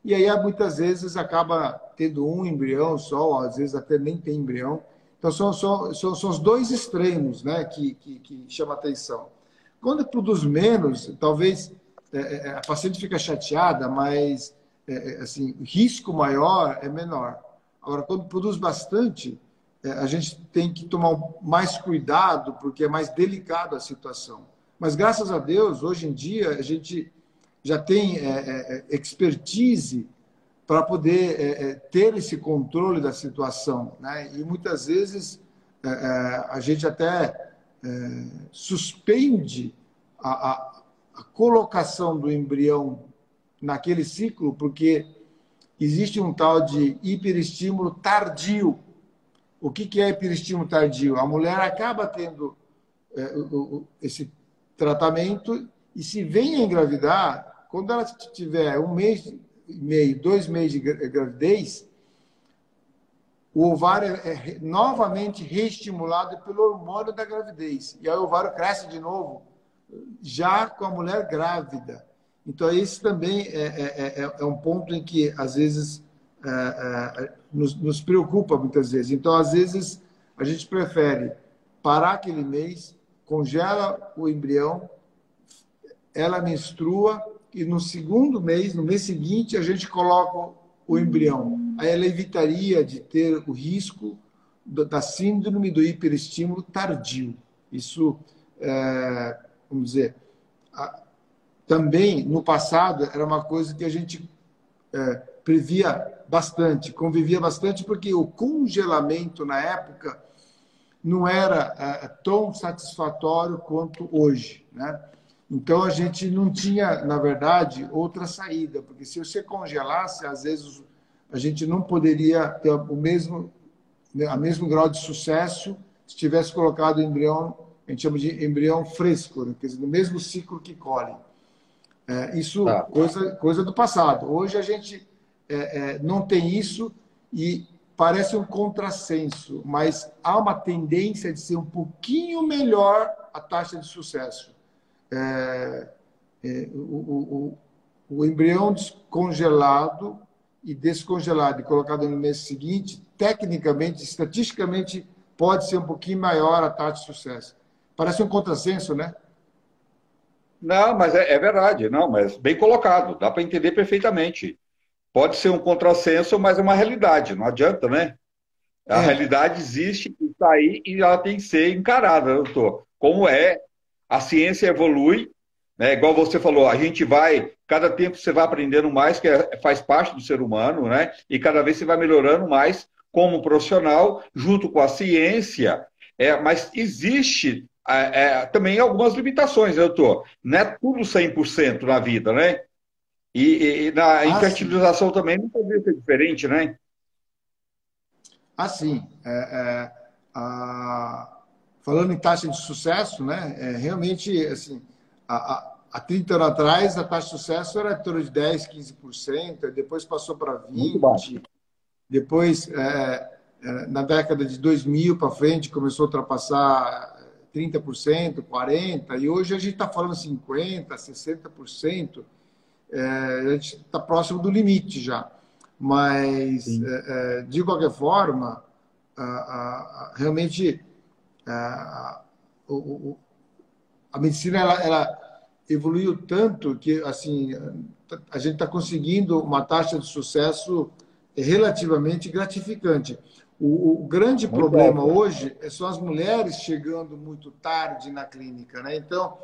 E aí, muitas vezes, acaba tendo um embrião só, às vezes até nem tem embrião. Então, são os dois extremos, né, que chamam a atenção. Quando produz menos, talvez a paciente fica chateada, mas assim, o risco maior é menor. Agora, quando produz bastante, a gente tem que tomar mais cuidado, porque é mais delicado a situação. Mas, graças a Deus, hoje em dia, a gente já tem expertise para poder ter esse controle da situação, né? E muitas vezes a gente até suspende a colocação do embrião naquele ciclo, porque existe um tal de hiperestímulo tardio. O que é hiperestímulo tardio? A mulher acaba tendo esse tratamento e se vem a engravidar, quando ela tiver 1 mês e meio, 2 meses de gravidez, o ovário é novamente reestimulado pelo hormônio da gravidez. E aí o ovário cresce de novo, já com a mulher grávida. Então, esse também é um ponto em que, às vezes, nos preocupa muitas vezes. Então, às vezes, a gente prefere parar aquele mês, congela o embrião, ela menstrua e no segundo mês, no mês seguinte, a gente coloca o embrião. Aí ela evitaria de ter o risco da síndrome do hiperestímulo tardio. Isso, vamos dizer, também no passado era uma coisa que a gente previa bastante, convivia bastante, porque o congelamento na época não era tão satisfatório quanto hoje, né? Então, a gente não tinha, na verdade, outra saída, porque se você congelasse, às vezes a gente não poderia ter o mesmo grau de sucesso se tivesse colocado o embrião, a gente chama de embrião fresco, né? Quer dizer, no mesmo ciclo que colhe. Isso, coisa do passado. Hoje a gente não tem isso e parece um contrassenso, mas há uma tendência de ser um pouquinho melhor a taxa de sucesso. O embrião descongelado e descongelado e colocado no mês seguinte, tecnicamente, estatisticamente, pode ser um pouquinho maior a taxa de sucesso. Parece um contrassenso, né? Não, mas é verdade, não, mas bem colocado, dá para entender perfeitamente. Pode ser um contrassenso, mas é uma realidade, não adianta, né? A realidade existe, está aí e ela tem que ser encarada, doutor. Como a ciência evolui, né? Igual você falou, a gente vai, cada tempo você vai aprendendo mais, que faz parte do ser humano, né? E cada vez você vai melhorando mais como profissional, junto com a ciência. Mas existe também algumas limitações, né, doutor? Não é tudo 100% na vida, né? E na infertilização também não poderia ser diferente, né? Assim, falando em taxa de sucesso, né? Realmente, assim, há 30 anos atrás, a taxa de sucesso era em torno de 10%, 15%, depois passou para 20%, depois, na década de 2000 para frente, começou a ultrapassar 30%, 40%, e hoje a gente está falando 50%, 60%, a gente está próximo do limite já. Mas, de qualquer forma, realmente a medicina ela evoluiu tanto que assim a gente está conseguindo uma taxa de sucesso relativamente gratificante. O grande problema hoje são as mulheres chegando muito tarde na clínica, né? Então,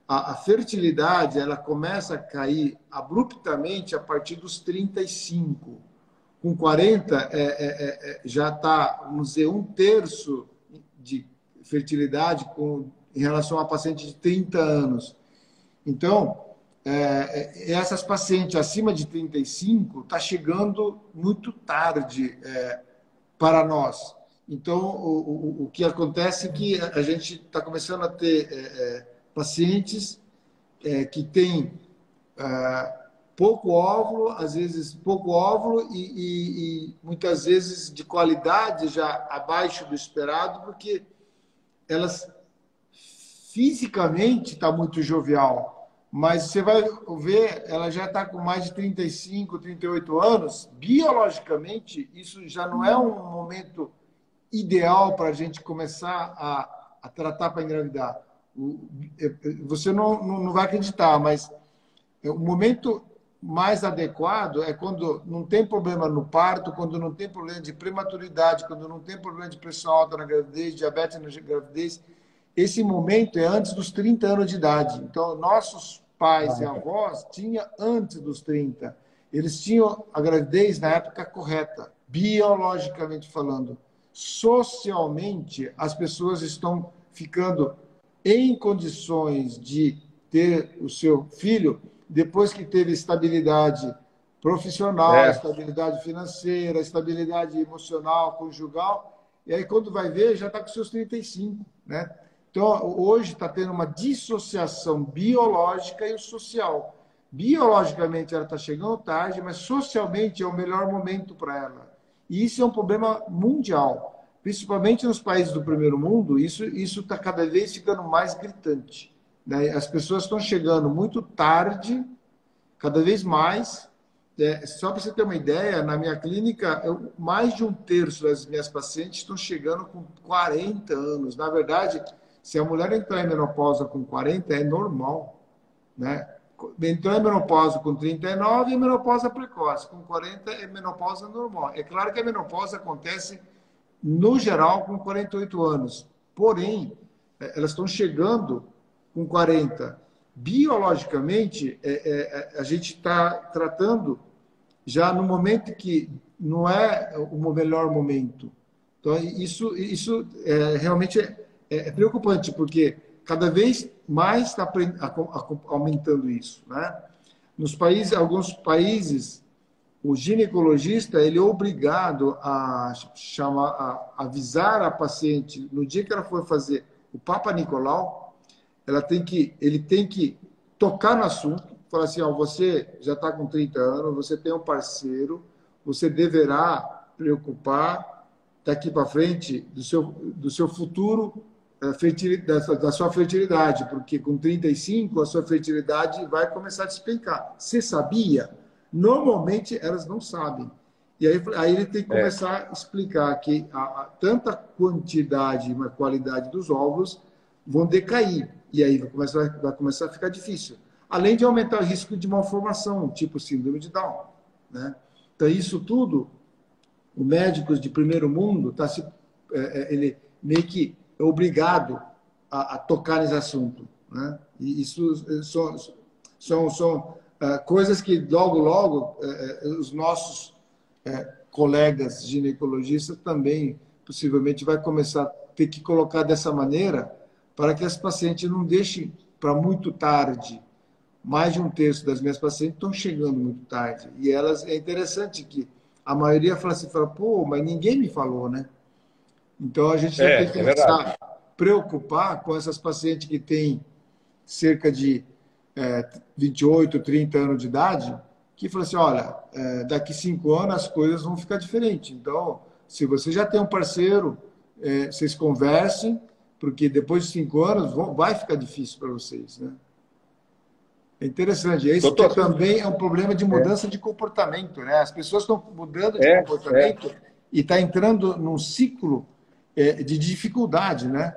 a fertilidade ela começa a cair abruptamente a partir dos 35. Com 40, já está, vamos dizer, 1/3 de fertilidade em relação a paciente de 30 anos. Então, essas pacientes acima de 35 está chegando muito tarde para nós. Então, o que acontece é que a gente está começando a ter pacientes que têm pouco óvulo, às vezes pouco óvulo e muitas vezes de qualidade já abaixo do esperado, porque elas fisicamente está muito jovial, mas você vai ver, ela já está com mais de 35, 38 anos, biologicamente isso já não é um momento ideal para a gente começar a tratar para engravidar. Você não vai acreditar, mas o momento mais adequado é quando não tem problema no parto, quando não tem problema de prematuridade, quando não tem problema de pressão alta na gravidez, diabetes na gravidez. Esse momento é antes dos 30 anos de idade. Então, nossos pais e avós tinham antes dos 30. Eles tinham a gravidez na época correta, biologicamente falando. Socialmente, as pessoas estão ficando em condições de ter o seu filho depois que teve estabilidade profissional, estabilidade financeira, estabilidade emocional, conjugal, e aí quando vai ver, já está com seus 35, né? Então, hoje está tendo uma dissociação biológica e social. Biologicamente ela está chegando tarde, mas socialmente é o melhor momento para ela. E isso é um problema mundial. Principalmente nos países do primeiro mundo, isso está cada vez ficando mais gritante, né? As pessoas estão chegando muito tarde, cada vez mais. Só para você ter uma ideia, na minha clínica, mais de um terço das minhas pacientes estão chegando com 40 anos. Na verdade, se a mulher entrar em menopausa com 40, é normal, né? Entrou em menopausa com 39 é menopausa precoce. Com 40 é menopausa normal. É claro que a menopausa acontece, no geral, com 48 anos. Porém, elas estão chegando com 40. Biologicamente, a gente está tratando já no momento que não é o melhor momento. Então, isso realmente é preocupante, porque cada vez mais está aumentando isso, né? Nos países, alguns países, o ginecologista ele é obrigado a avisar a paciente no dia que ela for fazer o Papa Nicolau, ele tem que tocar no assunto, falar assim, ó, você já está com 30 anos, você tem um parceiro, você deverá preocupar daqui para frente do seu futuro, da sua fertilidade, porque com 35 a sua fertilidade vai começar a despencar. Você sabia? Normalmente elas não sabem. E aí ele tem que começar a explicar que tanta quantidade e qualidade dos óvulos vão decair. E aí vai começar a ficar difícil. Além de aumentar o risco de malformação, tipo síndrome de Down, né? Então, isso tudo, o médico de primeiro mundo, ele meio que é obrigado a tocar nesse assunto, né? E isso são coisas que logo os nossos colegas ginecologistas também possivelmente vai começar a ter que colocar dessa maneira para que as pacientes não deixem para muito tarde. Mais de um terço das minhas pacientes estão chegando muito tarde. E elas, é interessante que a maioria fala assim, pô, mas ninguém me falou, né? Então a gente já tem que começar a preocupar com essas pacientes que têm cerca de 28, 30 anos de idade, que falam assim, olha, daqui 5 anos as coisas vão ficar diferentes. Então, se você já tem um parceiro, vocês conversem, porque depois de 5 anos vai ficar difícil para vocês, né? É interessante. Isso também é um problema de mudança de comportamento, né? As pessoas estão mudando de comportamento e está entrando num ciclo de dificuldade, né?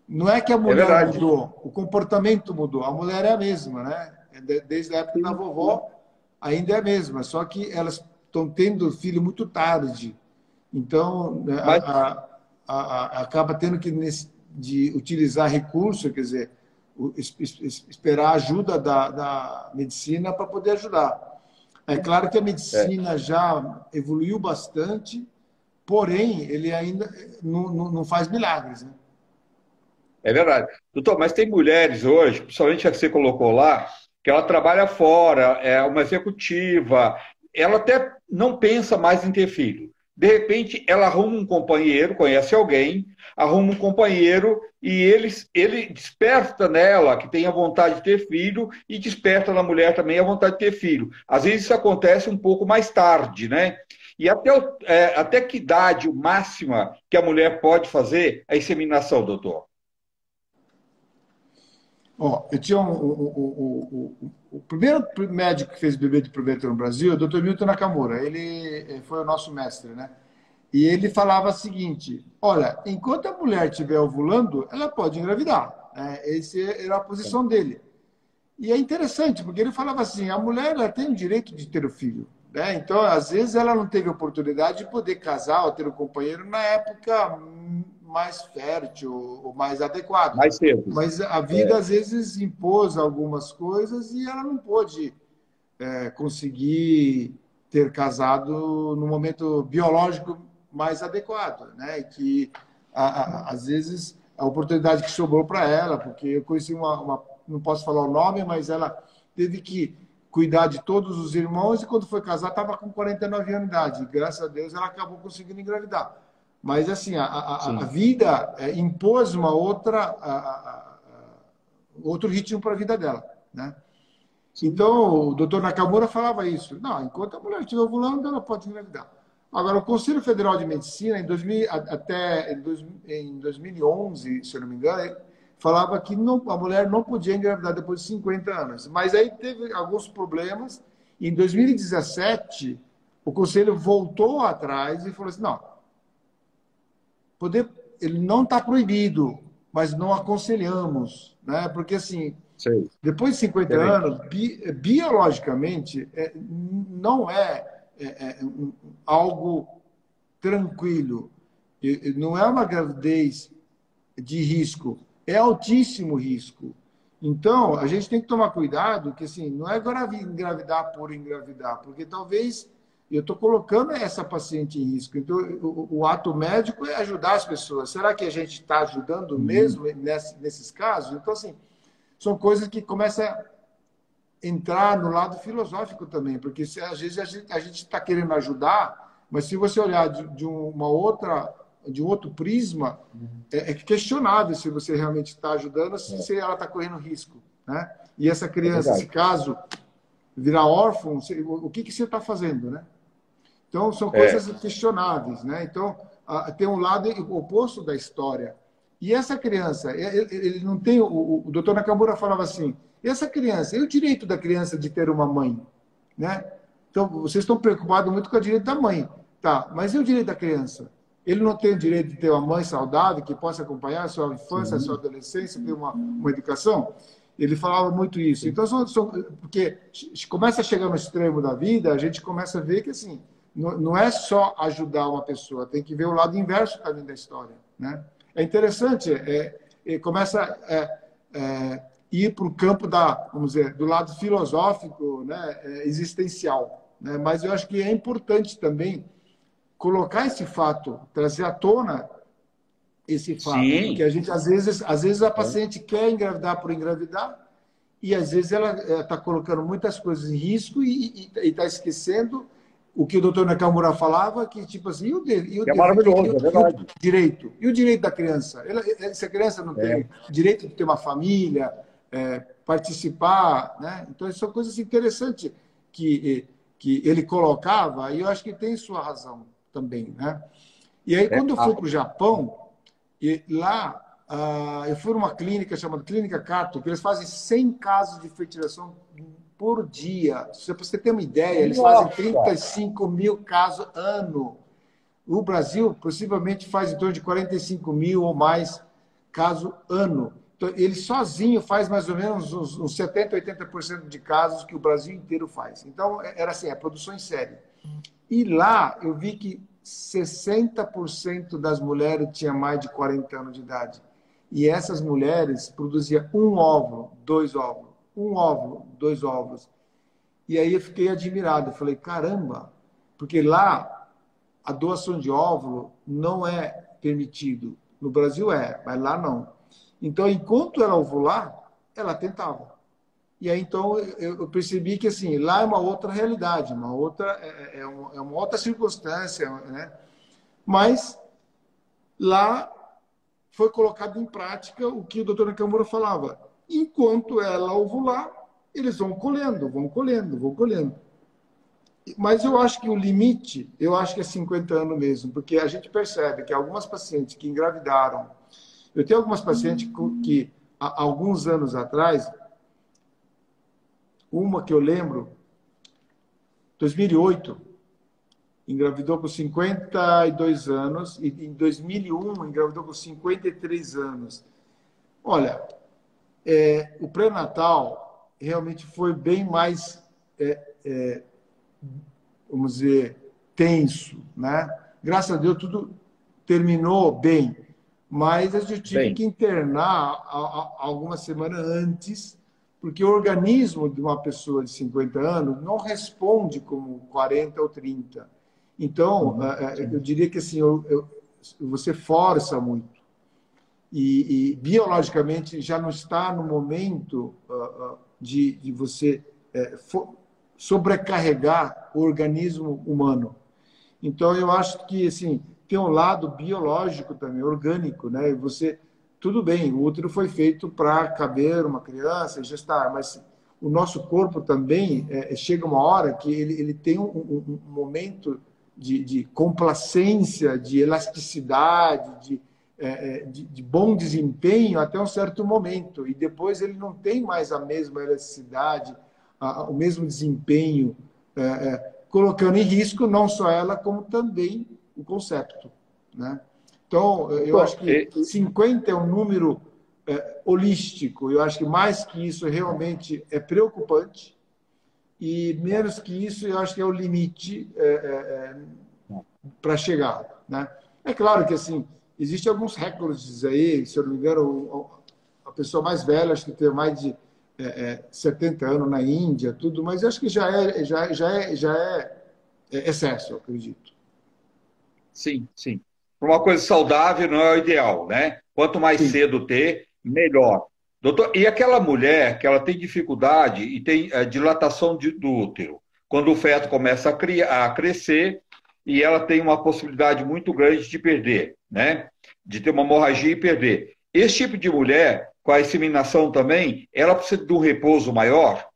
Não é que a mulher mudou, o comportamento mudou. A mulher é a mesma, né? Desde a época da vovó, ainda é a mesma. Só que elas estão tendo filho muito tarde. Então, acaba tendo que de utilizar recurso, quer dizer, esperar a ajuda da medicina para poder ajudar. É claro que a medicina já evoluiu bastante, porém, ele ainda não faz milagres, né? É verdade. Doutor, mas tem mulheres hoje, principalmente a que você colocou lá, que ela trabalha fora, é uma executiva, ela até não pensa mais em ter filho. De repente, ela arruma um companheiro, conhece alguém, arruma um companheiro e ele desperta nela que tem a vontade de ter filho e desperta na mulher também a vontade de ter filho. Às vezes isso acontece um pouco mais tarde, né? E até que idade máxima que a mulher pode fazer a inseminação, doutor? Eu tinha o primeiro médico que fez bebê de proveta no Brasil, é o Dr. Milton Nakamura. Ele foi o nosso mestre, né? E ele falava o seguinte, olha, enquanto a mulher estiver ovulando, ela pode engravidar. Essa era a posição dele. E é interessante, porque ele falava assim, a mulher ela tem o direito de ter o filho, né? Então, às vezes, ela não teve oportunidade de poder casar ou ter um companheiro na época mais fértil ou mais adequado. Mais cedo. Mas a vida, às vezes, impôs algumas coisas e ela não pôde conseguir ter casado no momento biológico mais adequado, né? E que, às vezes, a oportunidade que sobrou para ela, porque eu conheci não posso falar o nome, mas ela teve que cuidar de todos os irmãos e quando foi casar estava com 49 anos de idade. E, graças a Deus ela acabou conseguindo engravidar. Mas assim, a vida impôs outro ritmo para a vida dela, né? Então, o doutor Nakamura falava isso. Não, enquanto a mulher estiver ovulando, ela pode engravidar. Agora, o Conselho Federal de Medicina, em 2011, se eu não me engano, falava que a mulher não podia engravidar depois de 50 anos. Mas aí teve alguns problemas. Em 2017, o Conselho voltou atrás e falou assim, não, ele não está proibido, mas não aconselhamos, né? Porque, assim, Sei. depois de 50 anos, biologicamente, não algo tranquilo. Não é uma gravidez de risco, é altíssimo risco. Então, a gente tem que tomar cuidado, que assim, não é engravidar por engravidar, porque talvez eu estou colocando essa paciente em risco. Então, o ato médico é ajudar as pessoas. Será que a gente está ajudando mesmo nesses casos? Então, assim, são coisas que começam a entrar no lado filosófico também, porque às vezes a gente está querendo ajudar, mas se você olhar de um outro prisma, é questionável se você realmente está ajudando, se ela está correndo risco, né? E essa criança, se caso virar órfão, o que você está fazendo, né? Então, são coisas questionáveis, né? Então, tem um lado oposto da história. E essa criança, ele não tem... O doutor Nakamura falava assim, e essa criança, e o direito da criança de ter uma mãe, né? Então, vocês estão preocupados muito com o direito da mãe. Tá, mas e o direito da criança? Ele não tem o direito de ter uma mãe saudável, que possa acompanhar a sua infância, a sua adolescência, ter uma educação? Ele falava muito isso. Então, porque começa a chegar no extremo da vida, a gente começa a ver que, assim, não é só ajudar uma pessoa, tem que ver o lado inverso também da história, né? É interessante, começa a ir para o campo vamos dizer, do lado filosófico, né, existencial, né? Mas eu acho que é importante também colocar esse fato, trazer à tona esse fato, porque a gente às vezes a paciente quer engravidar por engravidar e às vezes ela está colocando muitas coisas em risco e está esquecendo o que o doutor Nakamura falava, que tipo assim, é maravilhoso, é verdade. E o direito da criança? Se a criança não tem direito de ter uma família, participar, né? Então, são coisas interessantes que ele colocava, e eu acho que tem sua razão também, né? E aí, quando eu fui para o Japão, e lá eu fui numa clínica chamada Clínica Kato, que eles fazem 100 casos de fertilização por dia. Para você ter uma ideia, eles fazem 35 mil casos ano. O Brasil, possivelmente, faz em torno de 45 mil ou mais casos ano. Então, ele sozinho faz mais ou menos uns 70%, 80% de casos que o Brasil inteiro faz. Então, era assim, a produção em série. E lá, eu vi que 60% das mulheres tinham mais de 40 anos de idade. E essas mulheres produziam um óvulo, 2 óvulos. Um óvulo, 2 óvulos. E aí eu fiquei admirado. Eu falei, caramba, porque lá a doação de óvulo não é permitido. No Brasil mas lá não. Então, enquanto ela ovular, ela tentava. E aí, então, eu percebi que, assim, lá é uma outra realidade, uma outra circunstância, né? Mas lá foi colocado em prática o que o doutor Nakamura falava. Enquanto ela ovular, eles vão colhendo, vão colhendo, vão colhendo. Mas eu acho que o limite, eu acho que é 50 anos mesmo, porque a gente percebe que algumas pacientes que engravidaram, eu tenho algumas pacientes que há alguns anos atrás, uma que eu lembro, 2008, engravidou com 52 anos, e em 2001 engravidou com 53 anos. Olha, o pré-natal realmente foi bem mais, vamos dizer, tenso, né? Graças a Deus tudo terminou bem, mas eu tive que internar algumas semanas antes, porque o organismo de uma pessoa de 50 anos não responde como 40 ou 30. Então, eu diria que assim, você força muito. E biologicamente já não está no momento de você sobrecarregar o organismo humano. Então, eu acho que assim, tem um lado biológico também, orgânico, né? Tudo bem, o útero foi feito para caber uma criança e gestar, mas o nosso corpo também chega uma hora que ele tem um momento de complacência, de elasticidade, de bom desempenho até um certo momento. E depois ele não tem mais a mesma elasticidade, o mesmo desempenho, colocando em risco não só ela, como também o concepto, né? Então, eu acho que 50 é um número holístico. Eu acho que mais que isso realmente é preocupante, e menos que isso eu acho que é o limite para chegar, né? É claro que assim existem alguns recordes aí, se eu não me engano, a pessoa mais velha acho que tem mais de 70 anos na Índia, tudo, mas eu acho que já é excesso, eu acredito. Sim, sim. Para uma coisa saudável não é o ideal, né? Quanto mais Sim. cedo ter, melhor. Doutor, e aquela mulher que ela tem dificuldade e tem dilatação do útero, quando o feto começa a crescer e ela tem uma possibilidade muito grande de perder, né? De ter uma hemorragia e perder. Esse tipo de mulher, com a inseminação também, ela precisa de um repouso maior?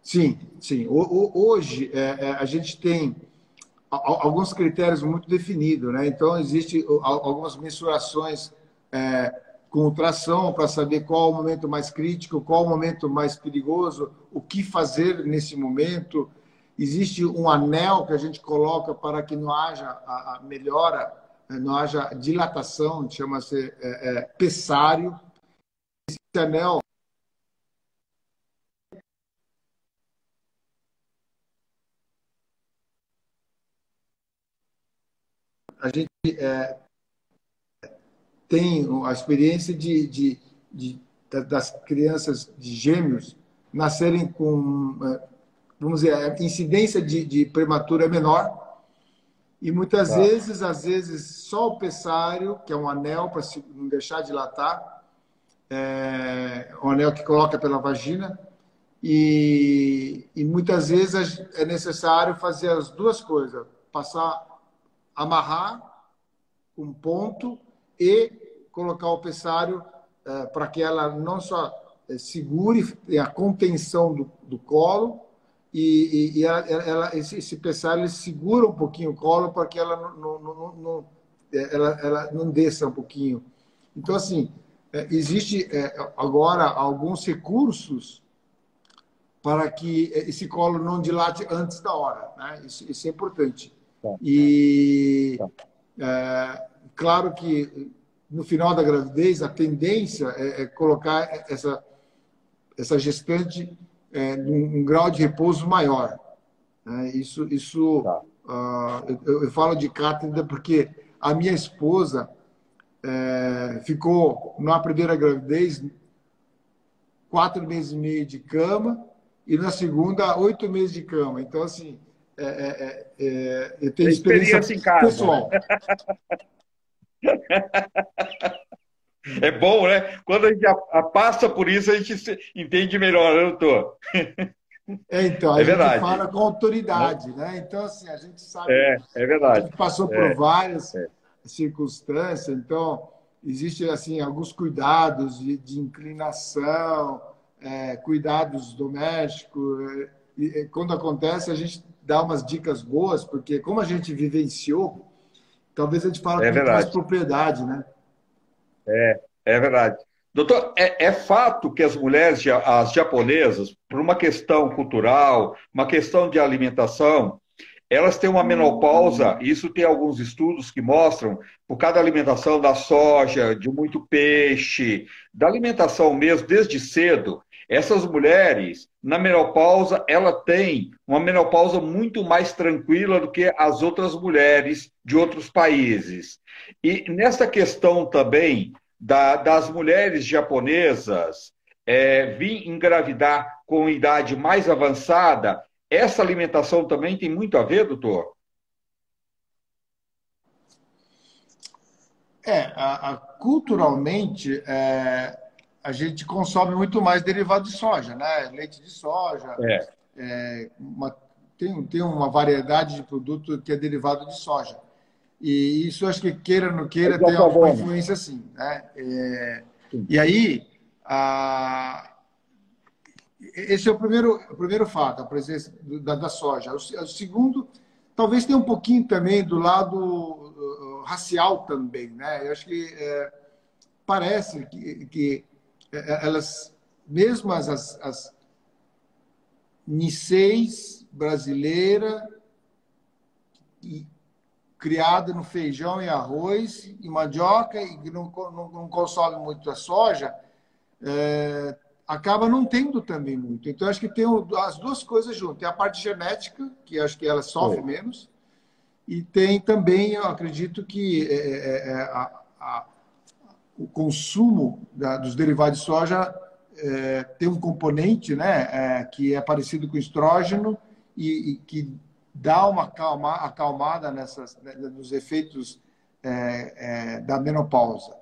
Sim, sim. Hoje a gente tem alguns critérios muito definidos, né? Então, existem algumas mensurações com ultrassom para saber qual é o momento mais crítico, qual é o momento mais perigoso, o que fazer nesse momento. Existe um anel que a gente coloca para que não haja a melhora, não haja dilatação, chama-se pessário. Esse anel a gente tem a experiência das crianças de gêmeos nascerem com, vamos dizer, a incidência de prematura é menor, e muitas Tá. vezes, às vezes, só o pessário, que é um anel para não deixar dilatar, um anel que coloca pela vagina, e muitas vezes é necessário fazer as duas coisas, amarrar um ponto e colocar o pessário para que ela não só segure a contenção do colo, e esse pessário ele segura um pouquinho o colo para que ela ela não desça um pouquinho. Então, assim, existe agora alguns recursos para que esse colo não dilate antes da hora, né? Isso é importante. E claro que no final da gravidez a tendência é colocar essa gestante num grau de repouso maior, né? Tá. Eu falo de cátedra porque a minha esposa ficou na primeira gravidez 4 meses e meio de cama e na segunda 8 meses de cama. Então assim eu tenho experiência Experiência em casa, né? pessoal. É bom, né? Quando a gente passa por isso, a gente entende melhor, né, doutor? Então, a É gente verdade. fala com autoridade, né? Então, assim, a gente sabe, É a verdade. gente passou por várias circunstâncias, então, existe, assim, alguns cuidados de inclinação, cuidados domésticos, e quando acontece, a gente dá umas dicas boas, porque como a gente vivenciou, talvez a gente fala É com muito mais verdade. propriedade, né? É verdade. Doutor, é fato que as mulheres, as japonesas, por uma questão cultural, uma questão de alimentação, elas têm uma menopausa, e isso tem alguns estudos que mostram, por causa da alimentação da soja, de muito peixe, da alimentação mesmo, desde cedo, essas mulheres, na menopausa, ela tem uma menopausa muito mais tranquila do que as outras mulheres de outros países. E nessa questão também das mulheres japonesas vir engravidar com idade mais avançada, essa alimentação também tem muito a ver, doutor? Culturalmente, a gente consome muito mais derivado de soja, né? Leite de soja, É, tem uma variedade de produto que é derivado de soja. E isso, acho que queira ou não queira, tem alguma isoflavona. influência sim, né? Sim. E aí, esse é o primeiro fato, a presença da soja. O segundo, talvez tenha um pouquinho também do lado racial também, né? Eu acho que parece que elas, mesmo as Niceis brasileira, criada no feijão e arroz e mandioca e que não consome muito a soja, acaba não tendo também muito. Então, acho que tem as duas coisas juntas. Tem a parte genética, que acho que ela sofre menos, e tem também, eu acredito que o consumo dos derivados de soja tem um componente, né, que é parecido com o estrógeno e que dá uma acalmada nos efeitos da menopausa.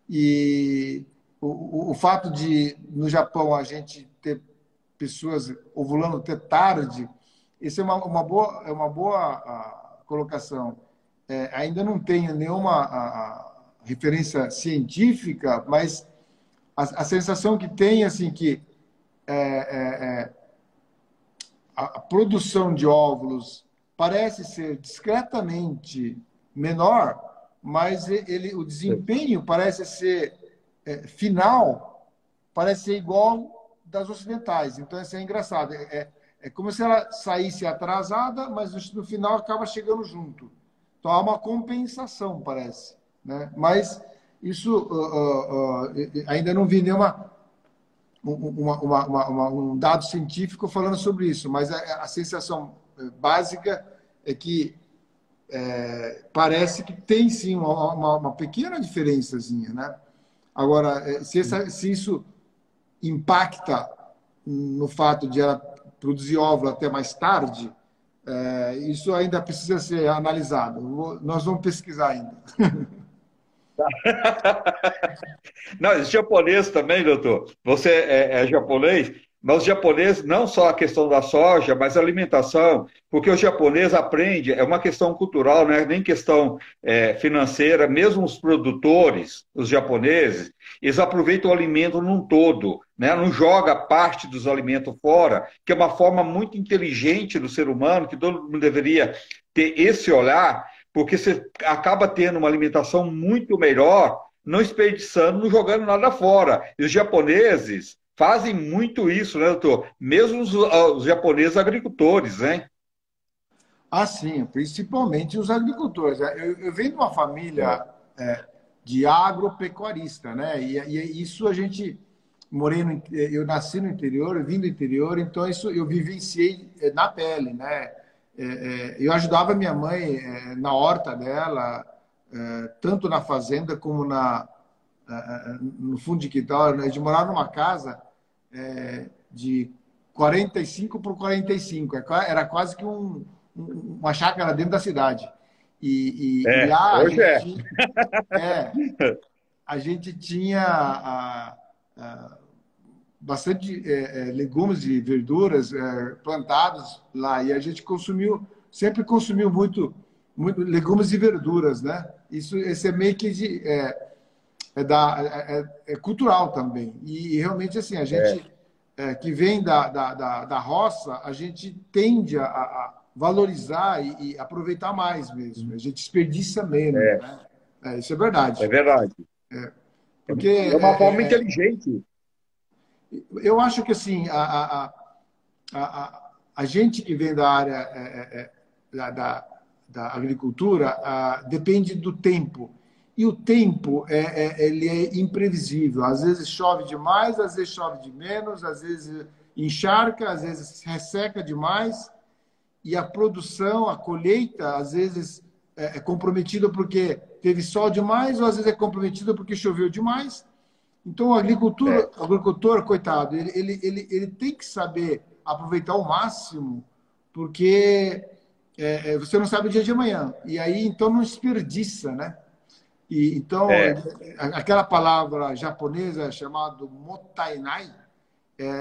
E o fato de, no Japão, a gente ter pessoas ovulando até tarde, isso é uma boa colocação. Ainda não tenho nenhuma referência científica, mas a sensação que tem, assim, que a produção de óvulos parece ser discretamente menor, mas o desempenho parece ser final, parece ser igual das ocidentais. Então, isso é engraçado. É como se ela saísse atrasada, mas no final acaba chegando junto. Então, há uma compensação, parece, né? Mas isso ainda não vi um dado científico falando sobre isso, mas a sensação básica é que parece que tem sim uma pequena diferençazinha, né? Agora, se isso impacta no fato de ela produzir óvulo até mais tarde, isso ainda precisa ser analisado. Nós vamos pesquisar ainda. Não, é japonês também, doutor. Você é japonês, mas os japoneses, não só a questão da soja, mas a alimentação, porque o japonês aprende, é uma questão cultural, não é nem questão financeira, mesmo os produtores, os japoneses, eles aproveitam o alimento num todo, né? Não joga parte dos alimentos fora, que é uma forma muito inteligente do ser humano, que todo mundo deveria ter esse olhar, porque você acaba tendo uma alimentação muito melhor, não desperdiçando, não jogando nada fora. E os japoneses fazem muito isso, né, doutor? Mesmo os japoneses agricultores, né? Ah, sim, principalmente os agricultores. Eu venho de uma família de agropecuarista, né? E isso a gente eu nasci no interior, eu vim do interior, então isso eu vivenciei na pele, né? Eu ajudava minha mãe na horta dela, tanto na fazenda como no fundo de quintal. A gente morava numa casa de 45 por 45. Era quase que uma chácara dentro da cidade. E lá Hoje a gente tinha bastante legumes e verduras plantados lá. E a gente sempre consumiu muito legumes e verduras, né? Esse é meio que cultural também. E realmente, assim, a gente que vem da roça, a gente tende a valorizar e aproveitar mais mesmo. A gente desperdiça menos, né? Isso é verdade. é verdade. Porque É uma forma inteligente. eu acho que assim a gente que vem da área da agricultura depende do tempo. E o tempo ele é imprevisível. Às vezes chove demais, às vezes chove de menos, às vezes encharca, às vezes resseca demais. E a produção, a colheita, às vezes é comprometida porque teve sol demais, ou às vezes é comprometida porque choveu demais. Então, o agricultor, coitado, ele tem que saber aproveitar ao máximo, porque você não sabe o dia de amanhã. E aí, então, não desperdiça, né? Então, aquela palavra japonesa chamada mottainai,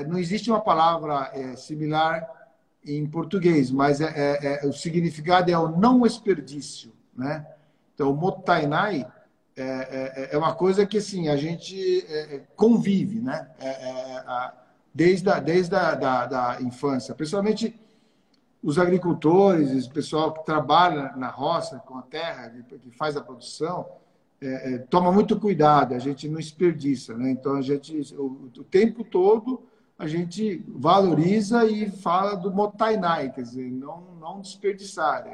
não existe uma palavra similar em português, mas o significado é o não desperdício, né? Então, mottainai é uma coisa que assim a gente convive, né? da infância, principalmente os agricultores, o pessoal que trabalha na roça, com a terra, que faz a produção, toma muito cuidado, a gente não desperdiça, né? Então, o tempo todo, a gente valoriza e fala do motainai, quer dizer, não desperdiçar.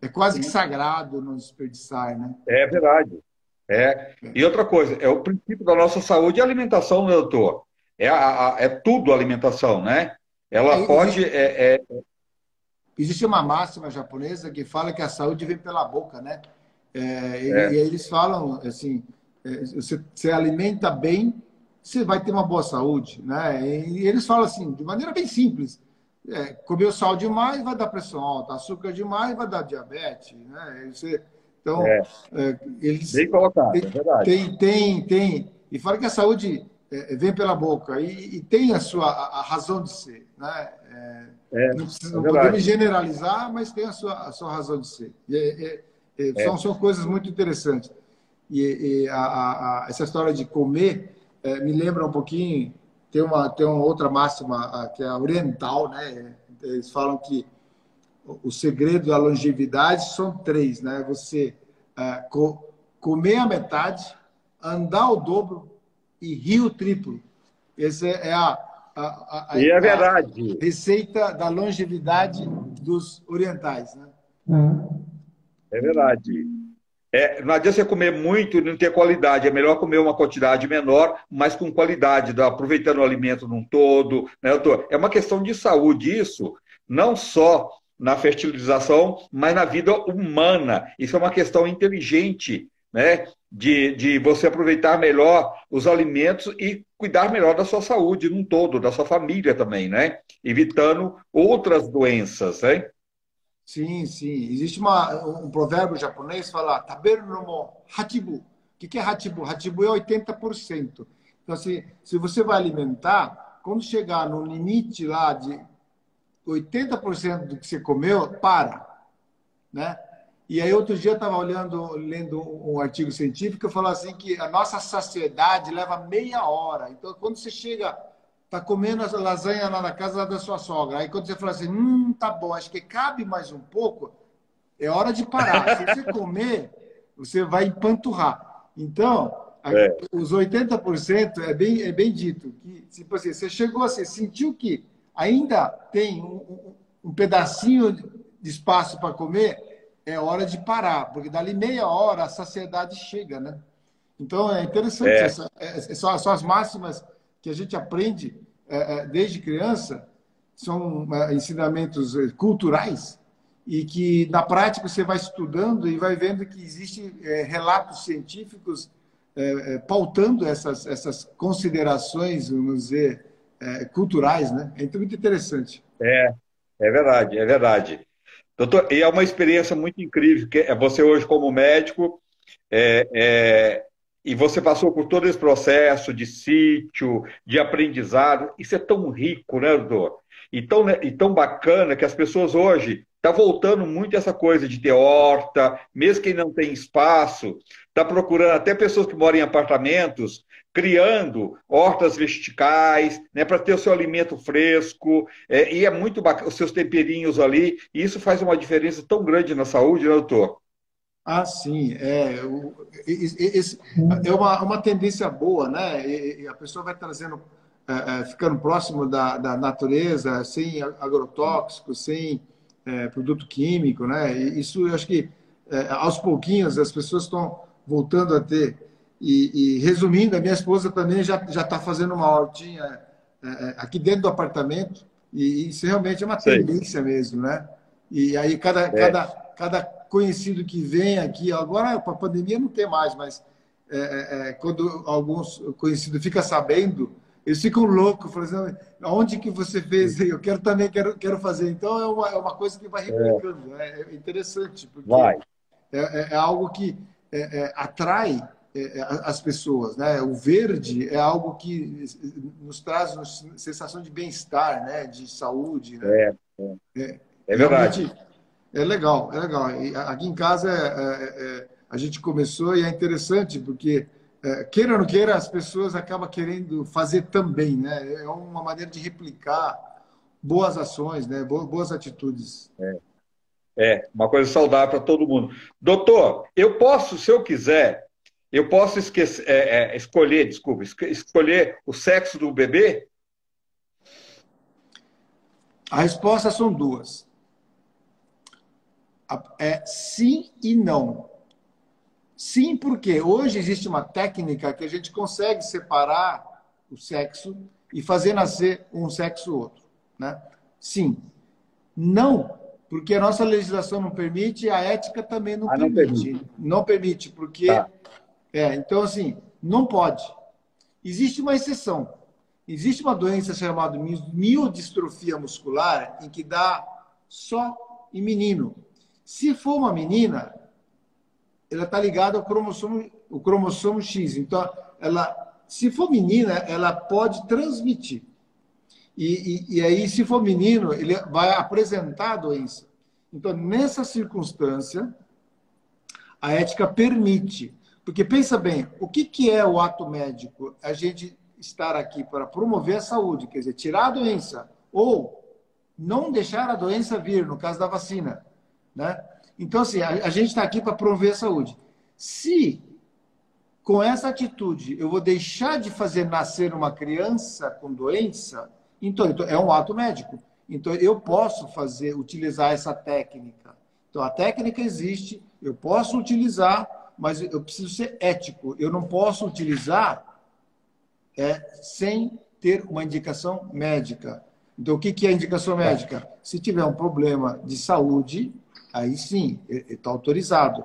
É quase que sagrado não desperdiçar, né? É verdade. E outra coisa, é o princípio da nossa saúde e alimentação, né, doutor? É tudo alimentação, né? Ela pode. Existe uma máxima japonesa que fala que a saúde vem pela boca, né? É, E eles falam assim, você alimenta bem, você vai ter uma boa saúde, né? E eles falam assim, de maneira bem simples, comer sal demais vai dar pressão alta, açúcar demais vai dar diabetes, né? Então, é, eles bem colocado, é verdade. tem e fala que a saúde vem pela boca e tem a razão de ser, né? É, é Não podemos verdade. generalizar, mas tem a sua razão de ser. É, São coisas muito interessantes. Essa história de comer me lembra um pouquinho. Tem uma outra máxima que é a oriental, né? Eles falam que o segredo da longevidade são três, né? Você comer a metade, andar o dobro e rir o triplo. Essa é e é a verdade. receita da longevidade dos orientais, né? É verdade. Não adianta você comer muito e não ter qualidade. É melhor comer uma quantidade menor, mas com qualidade, aproveitando o alimento num todo, né, doutor? É uma questão de saúde, isso, não só na fertilização, mas na vida humana. Isso é uma questão inteligente, né? De você aproveitar melhor os alimentos e cuidar melhor da sua saúde num todo, da sua família também, né? Evitando outras doenças, né? Sim, sim. Existe um provérbio japonês que fala taberu no mo hachibu. O que é hachibu? Hachibu é 80%. Então, se você vai alimentar, quando chegar no limite lá de 80% do que você comeu, para, né? E aí, outro dia, eu estava lendo um artigo científico que falou assim que a nossa saciedade leva meia hora. Então, quando você chega, tá comendo a lasanha lá na casa da sua sogra, aí quando você fala assim, tá bom, acho que cabe mais um pouco, é hora de parar. Se você comer, você vai empanturrar. Então, É, os 80% é bem dito. Que, se você chegou, você sentiu que ainda tem um pedacinho de espaço para comer, é hora de parar, porque dali meia hora a saciedade chega, né? Então, é interessante. é, São as máximas que a gente aprende desde criança, são ensinamentos culturais e que, na prática, você vai estudando e vai vendo que existem relatos científicos pautando essas considerações, vamos dizer, culturais, né? É muito interessante. é, é verdade, é verdade. Doutor, e é uma experiência muito incrível, que é você hoje como médico, é, é, e você passou por todo esse processo de sítio, de aprendizado, isso é tão rico, né, doutor? E tão bacana que as pessoas hoje estão voltando muito essa coisa de ter horta, mesmo quem não tem espaço, está procurando até pessoas que moram em apartamentos, criando hortas verticais, né, para ter o seu alimento fresco, e é muito bacana, os seus temperinhos ali, e isso faz uma diferença tão grande na saúde, né, doutor? Ah, sim. É uma tendência boa, né? E a pessoa vai trazendo, ficando próximo da natureza, sem agrotóxicos, sem produto químico, né? E isso, eu acho que, aos pouquinhos, as pessoas estão voltando a ter. E resumindo, a minha esposa também já está fazendo uma hortinha aqui dentro do apartamento, e isso realmente é uma Sei. tendência mesmo, né? E aí, É, cada conhecido que vem aqui, agora para a pandemia não tem mais, mas quando alguns conhecidos ficam sabendo, eles ficam loucos, falando assim, onde que você fez? Eu quero fazer. Então, é uma coisa que vai replicando. É interessante, porque vai. é algo que atrai as pessoas, né? O verde é algo que nos traz uma sensação de bem-estar, né? De saúde, né? É, é verdade. Realmente é legal, é legal. E aqui em casa a gente começou e é interessante porque queira ou não queira, as pessoas acabam querendo fazer também, né? É uma maneira de replicar boas ações, né? Boas atitudes. Uma coisa saudável para todo mundo. Doutor, eu posso, se eu quiser, eu posso escolher, desculpa, escolher o sexo do bebê? A resposta são duas. É sim e não. Sim, porque hoje existe uma técnica que a gente consegue separar o sexo e fazer nascer um sexo ou outro, né? Sim. Não, porque a nossa legislação não permite, a ética também não Ah, não permite. permite. Não permite, porque... Tá. então, assim, não pode. Existe uma exceção. Existe uma doença chamada miodistrofia muscular, em que dá só em menino. Se for uma menina, ela está ligada ao cromossomo X. Então, se for menina, ela pode transmitir. E aí, se for menino, ele vai apresentar a doença. Então, nessa circunstância, a ética permite. Porque pensa bem, o que é o ato médico? A gente estar aqui para promover a saúde, quer dizer, tirar a doença ou não deixar a doença vir, no caso da vacina, né? Então, assim, a gente está aqui para promover a saúde. Se, com essa atitude, eu vou deixar de fazer nascer uma criança com doença, então é um ato médico. Então, eu posso utilizar essa técnica. Então, a técnica existe, eu posso utilizar, mas eu preciso ser ético. Eu não posso utilizar sem ter uma indicação médica. Então, o que é indicação médica? Se tiver um problema de saúde, aí sim, está autorizado.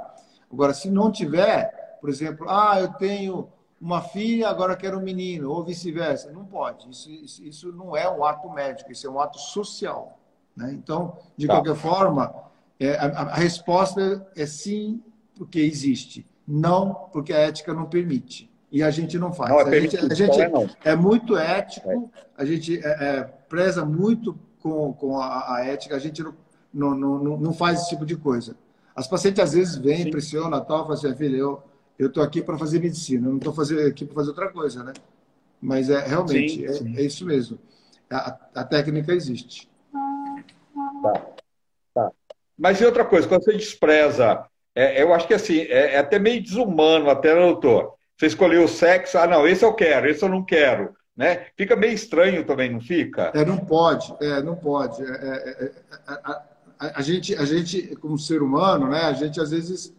Agora, se não tiver, por exemplo, eu tenho uma filha, agora quero um menino, ou vice-versa, não pode. Isso não é um ato médico, isso é um ato social, né? Então, de qualquer forma, a resposta é sim, porque existe. Não, porque a ética não permite. E a gente não faz. Não é permitido, não. É muito ético, a gente preza muito com a ética, a gente não faz esse tipo de coisa. As pacientes às vezes vêm, pressionam, falam assim, filha, eu estou aqui para fazer medicina, eu não estou aqui para fazer outra coisa, né? Mas realmente, é isso mesmo. A técnica existe. Tá. Mas e outra coisa, quando você despreza, eu acho que assim, é até meio desumano, até, né, doutor? Você escolheu o sexo, não, esse eu quero, esse eu não quero, né? Fica meio estranho também, não fica? Não pode, não pode. A gente, como ser humano, né, a gente às vezes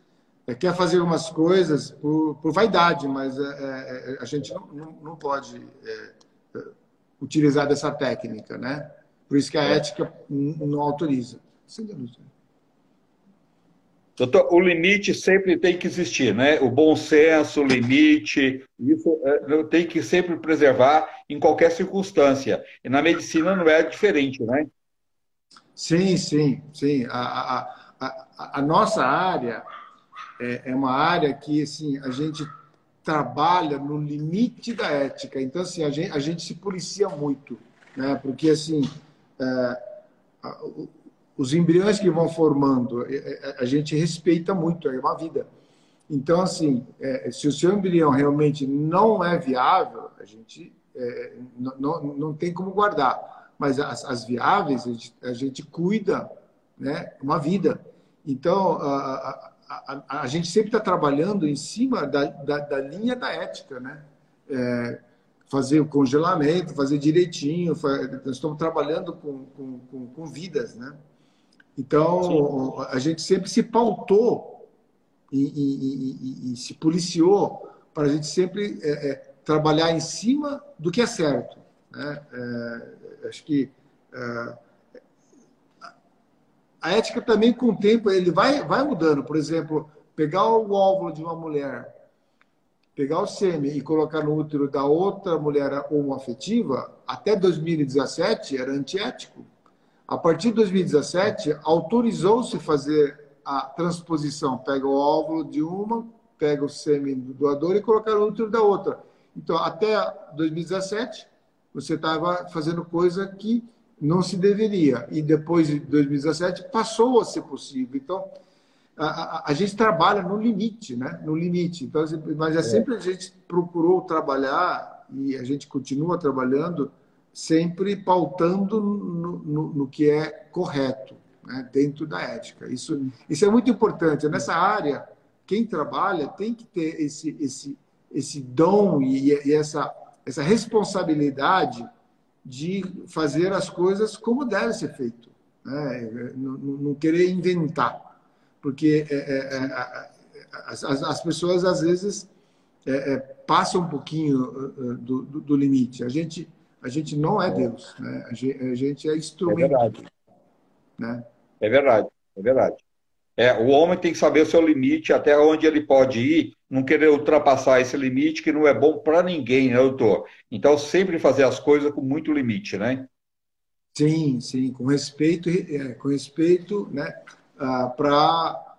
quer fazer umas coisas por vaidade, mas a gente não pode utilizar dessa técnica, né? Por isso que a ética não autoriza. Doutor, o limite sempre tem que existir, né? O bom senso, o limite, isso tem que sempre preservar em qualquer circunstância. E na medicina não é diferente, né? Sim, sim, sim. A nossa área é uma área que assim, a gente trabalha no limite da ética. Então, assim, a gente se policia muito, né? Porque, assim, os embriões que vão formando, a gente respeita muito, é uma vida. Então, assim, se o seu embrião realmente não é viável, a gente não tem como guardar. Mas as viáveis, a gente cuida, né? Uma vida. Então, a gente sempre está trabalhando em cima da linha da ética, né? Fazer o congelamento, fazer direitinho. Nós estamos trabalhando com vidas, né? Então, a gente sempre se pautou e se policiou para a gente sempre trabalhar em cima do que é certo, né? Acho que a ética também, com o tempo, ele vai mudando. Por exemplo, pegar o óvulo de uma mulher, pegar o sêmen e colocar no útero da outra mulher homoafetiva, até 2017 era antiético. A partir de 2017, autorizou-se fazer a transposição. Pega o óvulo de uma, pega o sêmen do doador e colocar no útero da outra. Então, até 2017, você estava fazendo coisa que não se deveria. E depois de 2017, passou a ser possível. Então, a gente trabalha no limite, né? No limite. Então, mas sempre a gente procurou trabalhar e a gente continua trabalhando sempre pautando no que é correto, né? Dentro da ética. Isso é muito importante. Nessa área, quem trabalha tem que ter esse dom e essa responsabilidade de fazer as coisas como deve ser feito, né? Não querer inventar. Porque as pessoas, às vezes, passam um pouquinho do limite. A gente não é Deus, né? A gente é É instrumento. verdade. Né? É verdade. É verdade. O homem tem que saber o seu limite, até onde ele pode ir, não querer ultrapassar esse limite que não é bom para ninguém, né, doutor? Então, sempre fazer as coisas com muito limite, né? Sim, sim, com respeito, né? Para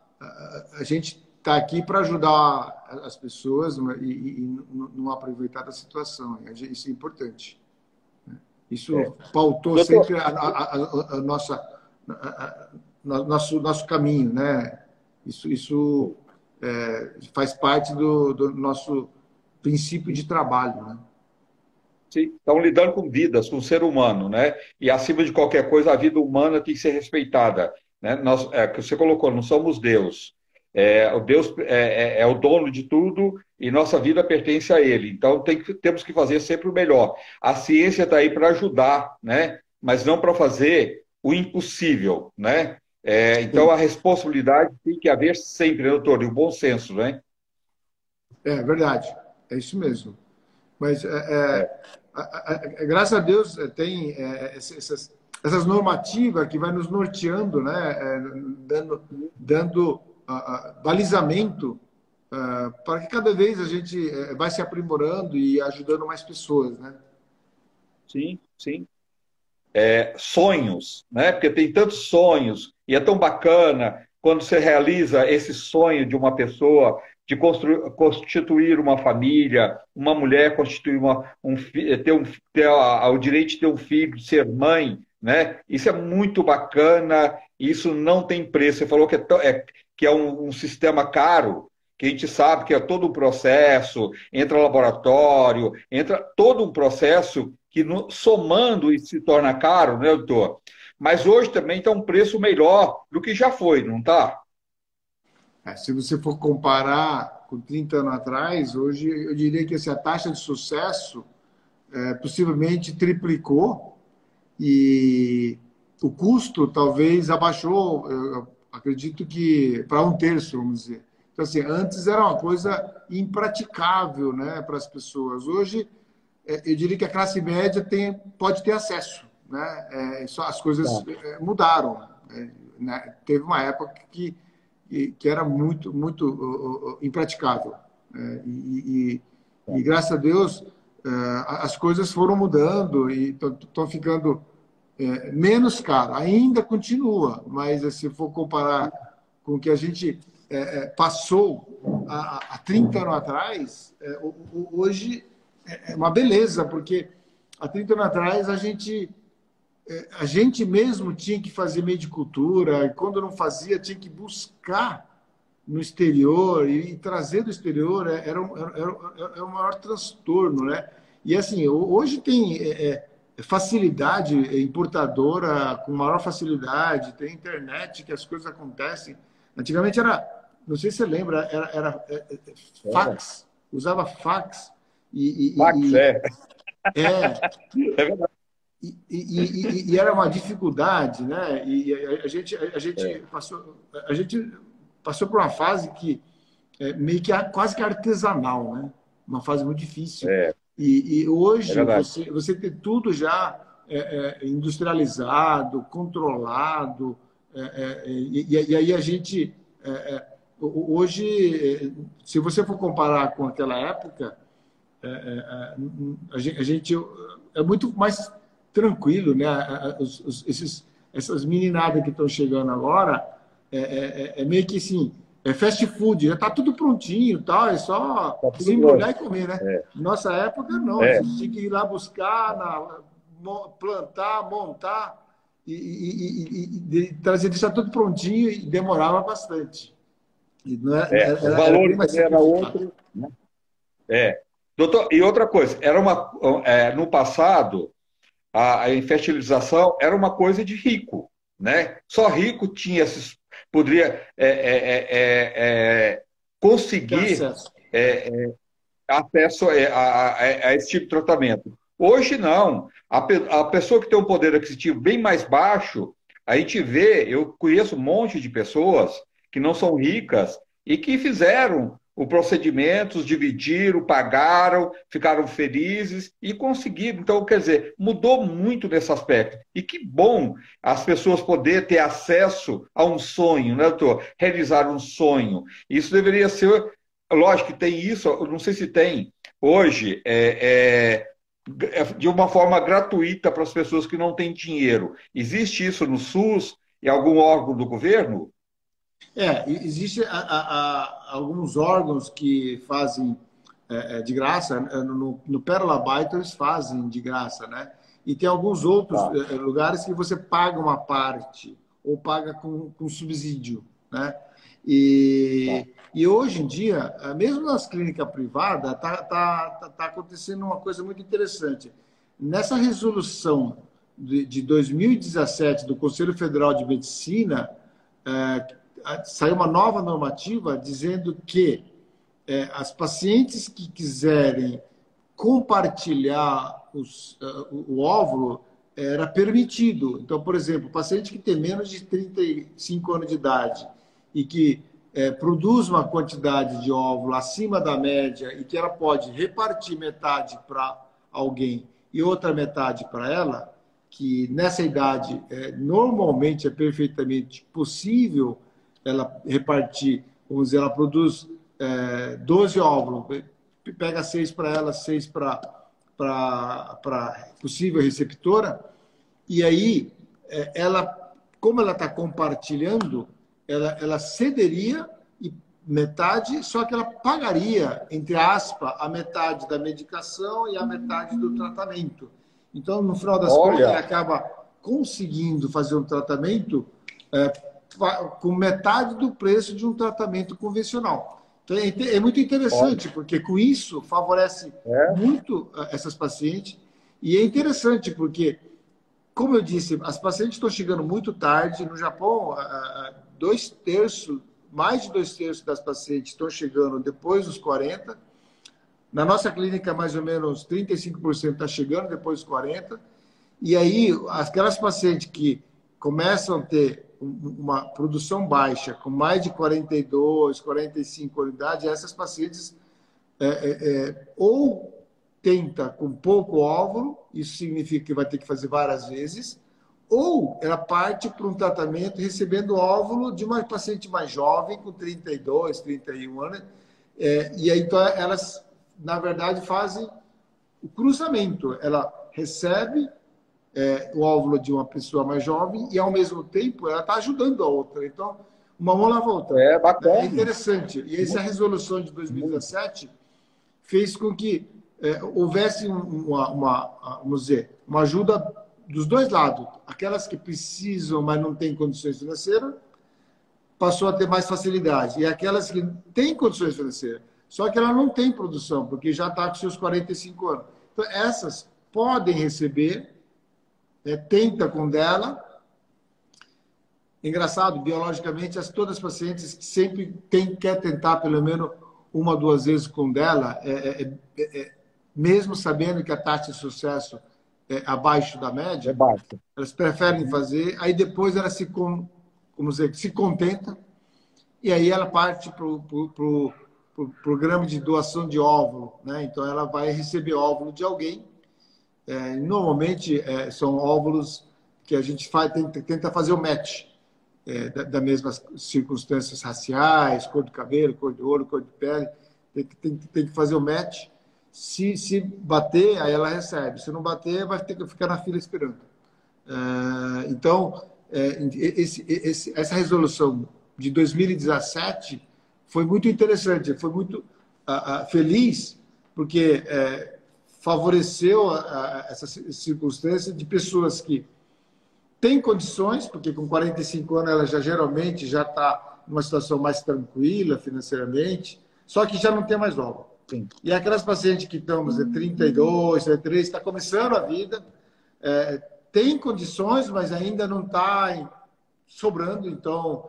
a gente está aqui para ajudar as pessoas e não aproveitar da situação. Isso é importante. Isso pautou Doutor, sempre a nosso caminho, né? Isso faz parte do nosso princípio de trabalho, né? sim, estão lidando com vidas, com o ser humano, né? E acima de qualquer coisa, a vida humana tem que ser respeitada, né? Que você colocou, não somos Deus. O Deus é o dono de tudo e nossa vida pertence a Ele. Então temos que fazer sempre o melhor. A ciência está aí para ajudar, né? Mas não para fazer o impossível, né? Então a responsabilidade tem que haver sempre, né, doutor? E o bom senso, né? É verdade, é isso mesmo. Mas, É, graças a Deus, tem essas normativas que vai nos norteando, né? Dando balizamento para que cada vez a gente vai se aprimorando e ajudando mais pessoas, né? sim, sim. Sonhos, né? Porque tem tantos sonhos e é tão bacana quando você realiza esse sonho de uma pessoa de constituir uma família, uma mulher constituir ter o direito de ter um filho, de ser mãe, né? Isso é muito bacana, isso não tem preço. Você falou que é um sistema caro, que a gente sabe que é todo um processo, entra laboratório, entra todo um processo que somando isso se torna caro, né, doutor? Mas hoje também está um preço melhor do que já foi, não está? Se você for comparar com 30 anos atrás, hoje eu diria que a taxa de sucesso possivelmente triplicou e o custo talvez abaixou, eu acredito que para um terço, vamos dizer. Então, assim, antes era uma coisa impraticável, né, para as pessoas. Hoje, eu diria que a classe média pode ter acesso, né? Só as coisas mudaram. Né? Teve uma época que era muito, muito impraticável. Né? E graças a Deus, as coisas foram mudando e estão ficando menos caro. Ainda continua, mas se for comparar com o que a gente passou há 30 anos atrás, hoje é uma beleza, porque há 30 anos atrás a gente mesmo tinha que fazer medicultura, e quando não fazia, tinha que buscar no exterior e trazer do exterior era um maior transtorno, né? E assim, hoje tem facilidade importadora com maior facilidade, tem internet que as coisas acontecem. Antigamente não sei se você lembra, era fax, usava fax Max, é, é verdade. e era uma dificuldade, né? E a gente passou por uma fase que meio que quase que artesanal, né? Uma fase muito difícil. E É hoje verdade. você tem tudo já industrializado, controlado, e aí a gente hoje, se você for comparar com aquela época, a gente é muito mais tranquilo, né? Essas meninadas que estão chegando agora meio que assim, fast food, já está tudo prontinho, tal, é só Tá tudo se embrulhar e pronto. comer, né? É, Nossa época não, a é, gente tinha que ir lá buscar, plantar, montar e trazer deixar tudo prontinho e demorava bastante. E não Os era valores bem mais também era simplificado. outro, né? Doutor, e outra coisa, no passado, a infertilização era uma coisa de rico, né? Só rico tinha esses, poderia Tem conseguir acesso. acesso a esse tipo de tratamento. Hoje não. A pessoa que tem um poder aquisitivo bem mais baixo, a gente vê, eu conheço um monte de pessoas que não são ricas e que fizeram o procedimento, dividiram, pagaram, ficaram felizes e conseguiram. Então, quer dizer, mudou muito nesse aspecto. E que bom as pessoas poderem ter acesso a um sonho, né, doutor? Realizar um sonho. Isso deveria ser. Lógico que tem isso, eu não sei se tem hoje, de uma forma gratuita para as pessoas que não têm dinheiro. Existe isso no SUS, em algum órgão do governo? Existe alguns órgãos que fazem de graça, no Pérola Baito eles fazem de graça, né? E tem alguns outros Tá. lugares que você paga uma parte, ou paga com subsídio, né? E hoje em dia, mesmo nas clínicas privadas, tá acontecendo uma coisa muito interessante. Nessa resolução de 2017 do Conselho Federal de Medicina, saiu uma nova normativa dizendo que as pacientes que quiserem compartilhar o óvulo era permitido. Então, por exemplo, paciente que tem menos de 35 anos de idade e que produz uma quantidade de óvulo acima da média e que ela pode repartir metade para alguém e outra metade para ela, que nessa idade normalmente é perfeitamente possível ela repartir, vamos dizer, ela produz 12 óvulos, pega 6 para ela, 6 para possível receptora, e aí ela, como ela está compartilhando, ela cederia metade, só que ela pagaria, entre aspas, a metade da medicação e a metade do tratamento. Então, no final das contas, ela acaba conseguindo fazer um tratamento com metade do preço de um tratamento convencional. Então, é muito interessante, porque com isso favorece muito essas pacientes. E é interessante porque, como eu disse, as pacientes estão chegando muito tarde. No Japão, mais de 2/3 das pacientes estão chegando depois dos 40. Na nossa clínica, mais ou menos 35% está chegando depois dos 40. E aí, aquelas pacientes que começam a ter uma produção baixa, com mais de 42, 45 anos de idade, essas pacientes ou tenta com pouco óvulo, isso significa que vai ter que fazer várias vezes, ou ela parte para um tratamento recebendo óvulo de uma paciente mais jovem, com 32, 31 anos, e aí então elas, na verdade, fazem o cruzamento. Ela recebe o óvulo de uma pessoa mais jovem e, ao mesmo tempo, ela está ajudando a outra. Então, uma mão lava a outra. Bacana. É interessante. E essa resolução de 2017 fez com que houvesse vamos dizer, uma ajuda dos dois lados. Aquelas que precisam, mas não têm condições financeiras, passou a ter mais facilidade. E aquelas que têm condições financeiras, só que ela não tem produção, porque já está com seus 45 anos. Então, essas podem receber, tenta com dela. Engraçado, biologicamente, todas as pacientes sempre quer tentar pelo menos uma, 2 vezes com dela, mesmo sabendo que a taxa de sucesso é abaixo da média, elas preferem fazer, aí depois ela se contenta, e aí ela parte para o programa de doação de óvulo, né? Então ela vai receber óvulo de alguém. Normalmente são óvulos que a gente tenta fazer o match, das mesmas circunstâncias raciais, cor do cabelo, cor do olho, cor de pele, tem que fazer o match. Se bater, aí ela recebe. Se não bater, vai ter que ficar na fila esperando. Então, essa resolução de 2017 foi muito interessante, foi muito feliz, porque favoreceu essa circunstância de pessoas que têm condições, porque com 45 anos ela geralmente já está está numa situação mais tranquila financeiramente, só que já não tem mais óvulo. Sim. E aquelas pacientes que estão, 32, 33, está começando a vida, tem condições, mas ainda não está sobrando, então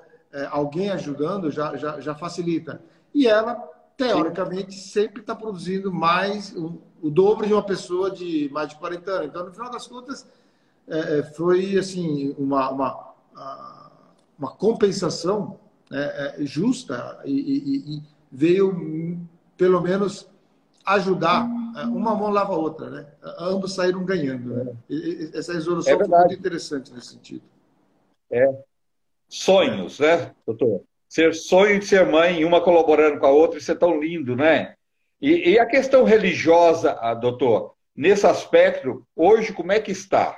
alguém ajudando já facilita. E ela, teoricamente, sempre está produzindo mais, o dobro de uma pessoa de mais de 40 anos. Então, no final das contas, foi assim, uma compensação justa e veio, pelo menos, ajudar. Uma mão lava a outra, né? Ambos saíram ganhando. Né? Essa resolução foi muito interessante nesse sentido. Sonhos, né, doutor? Ser sonho de ser mãe, uma colaborando com a outra, isso é tão lindo, né? E a questão religiosa, doutor, nesse aspecto, hoje como é que está?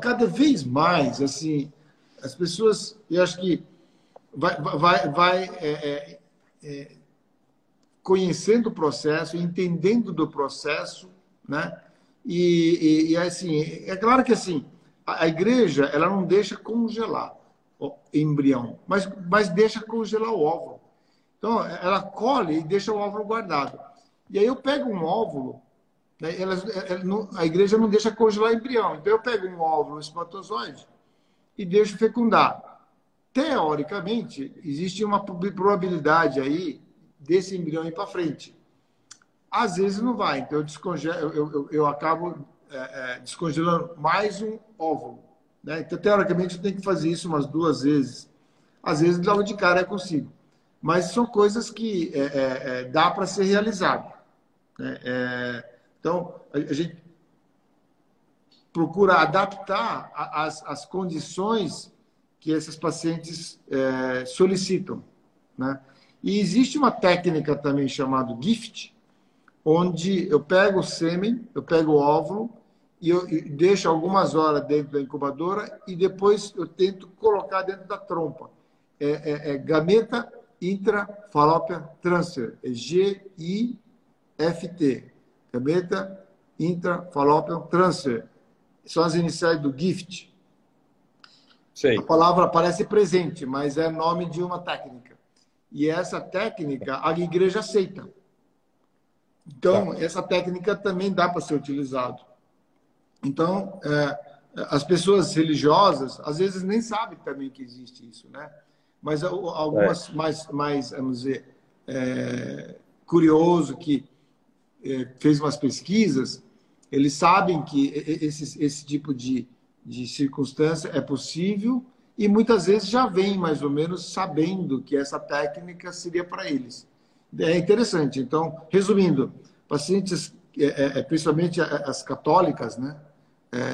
Cada vez mais, assim, as pessoas, eu acho que vai conhecendo o processo, entendendo do processo, né? E assim, é claro que assim, a igreja ela não deixa congelar o embrião, mas deixa congelar o óvulo. Então, ela colhe e deixa o óvulo guardado. E aí eu pego um óvulo, né, a igreja não deixa congelar embrião. Então, eu pego um óvulo, um espermatozoide, e deixo fecundar. Teoricamente, existe uma probabilidade aí desse embrião ir para frente. Às vezes não vai, então eu acabo descongelando mais um óvulo. Né? Então, teoricamente, eu tenho que fazer isso umas 2 vezes. Às vezes, logo de cara, eu consigo. Mas são coisas que dá para ser realizado. Né? Então, a gente procura adaptar as condições que esses pacientes solicitam. Né? E existe uma técnica também chamada GIFT, onde eu pego o sêmen, eu pego o óvulo e eu deixo algumas horas dentro da incubadora e depois eu tento colocar dentro da trompa. Gameta Intra-Fallopian Transfer, GIFT. Gameta Intra-Fallopian Transfer. São as iniciais do GIFT. Sei. A palavra parece presente, mas é nome de uma técnica. E essa técnica a igreja aceita. Então, essa técnica também dá para ser utilizado. Então, as pessoas religiosas, às vezes, nem sabem também que existe isso, né? Mas algumas mais, vamos dizer, curioso, que fez umas pesquisas, eles sabem que esse tipo de circunstância é possível e muitas vezes já vem mais ou menos sabendo que essa técnica seria para eles. É interessante. Então, resumindo, pacientes, principalmente as católicas, né,